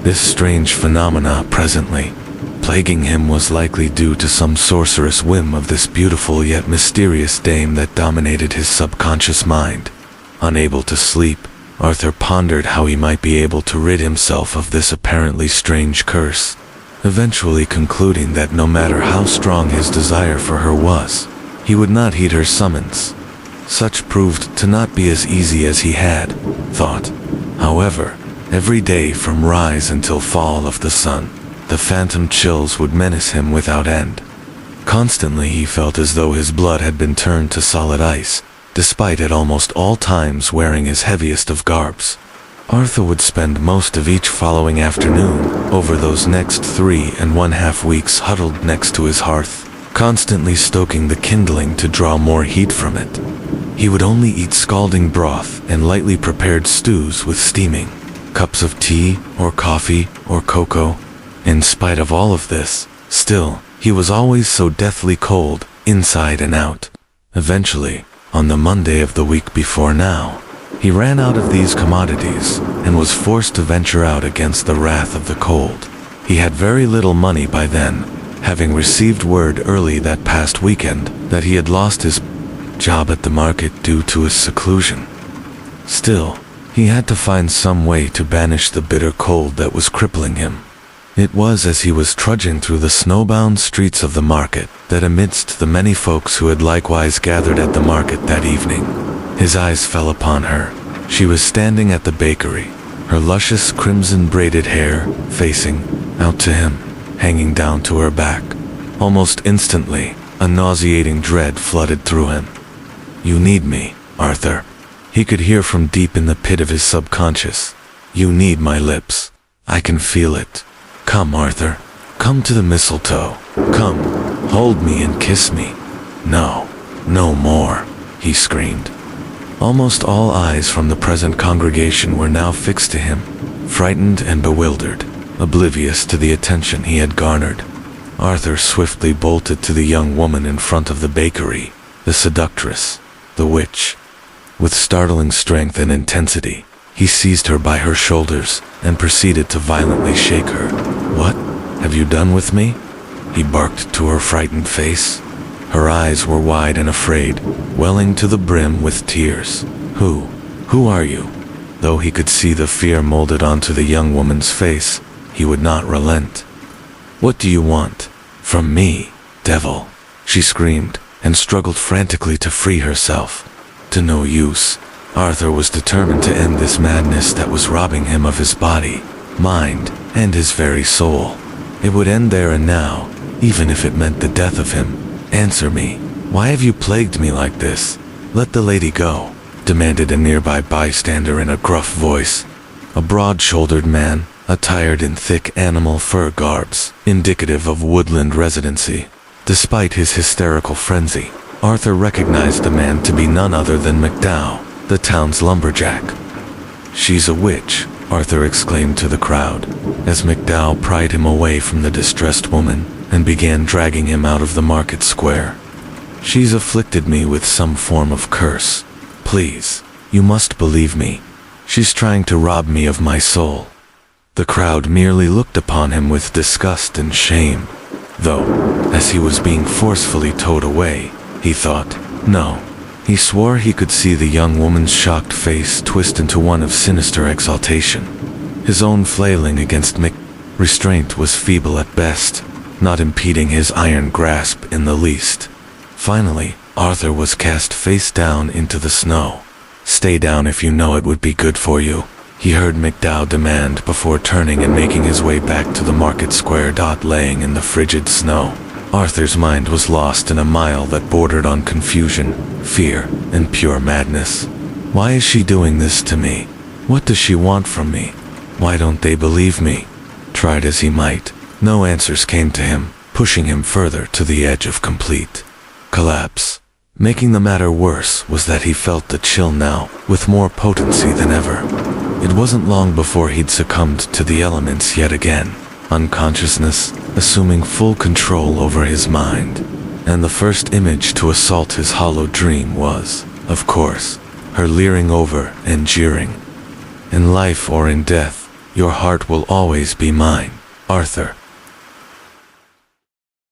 this strange phenomena presently plaguing him was likely due to some sorcerous whim of this beautiful yet mysterious dame that dominated his subconscious mind. Unable to sleep, Arthur pondered how he might be able to rid himself of this apparently strange curse, eventually concluding that no matter how strong his desire for her was, he would not heed her summons. Such proved to not be as easy as he had thought. However, every day from rise until fall of the sun, the phantom chills would menace him without end. Constantly he felt as though his blood had been turned to solid ice, despite at almost all times wearing his heaviest of garbs. Arthur would spend most of each following afternoon over those next 3.5 weeks huddled next to his hearth, constantly stoking the kindling to draw more heat from it. He would only eat scalding broth and lightly prepared stews with steaming cups of tea or coffee or cocoa. In spite of all of this, still, he was always so deathly cold, inside and out. Eventually, on the Monday of the week before now, he ran out of these commodities and was forced to venture out against the wrath of the cold. He had very little money by then, having received word early that past weekend that he had lost his job at the market due to his seclusion. Still, he had to find some way to banish the bitter cold that was crippling him. It was as he was trudging through the snowbound streets of the market that amidst the many folks who had likewise gathered at the market that evening, his eyes fell upon her. She was standing at the bakery, her luscious crimson braided hair facing out to him, hanging down to her back. Almost instantly, a nauseating dread flooded through him. "You need me, Arthur," he could hear from deep in the pit of his subconscious. "You need my lips. I can feel it. Come, Arthur. Come to the mistletoe. Come, hold me and kiss me." "No, no more," he screamed. Almost all eyes from the present congregation were now fixed to him, frightened and bewildered, oblivious to the attention he had garnered. Arthur swiftly bolted to the young woman in front of the bakery, the seductress, the witch. With startling strength and intensity, he seized her by her shoulders and proceeded to violently shake her. "What have you done with me?" he barked to her frightened face. Her eyes were wide and afraid, welling to the brim with tears. Who are you?" Though he could see the fear molded onto the young woman's face, he would not relent. "What do you want from me, devil?" she screamed, and struggled frantically to free herself. To no use. Arthur was determined to end this madness that was robbing him of his body, mind, and his very soul. It would end there and now, even if it meant the death of him. "Answer me. Why have you plagued me like this?" "Let the lady go," demanded a nearby bystander in a gruff voice. A broad-shouldered man, attired in thick animal fur garbs, indicative of woodland residency. Despite his hysterical frenzy, Arthur recognized the man to be none other than McDowell, the town's lumberjack. "She's a witch," Arthur exclaimed to the crowd, as McDowell pried him away from the distressed woman and began dragging him out of the market square. "She's afflicted me with some form of curse. Please, you must believe me. She's trying to rob me of my soul." The crowd merely looked upon him with disgust and shame, though, as he was being forcefully towed away, he thought, no. He swore he could see the young woman's shocked face twist into one of sinister exaltation. His own flailing against restraint was feeble at best, not impeding his iron grasp in the least. Finally, Arthur was cast face down into the snow. "Stay down if you know it would be good for you," he heard McDowell demand before turning and making his way back to the market square. Laying in the frigid snow, Arthur's mind was lost in a mile that bordered on confusion, fear, and pure madness. Why is she doing this to me? What does she want from me? Why don't they believe me? Tried as he might, no answers came to him, pushing him further to the edge of complete collapse. Making the matter worse was that he felt the chill now, with more potency than ever. It wasn't long before he'd succumbed to the elements yet again, unconsciousness assuming full control over his mind. And the first image to assault his hollow dream was, of course, her leering over and jeering. "In life or in death, your heart will always be mine, Arthur."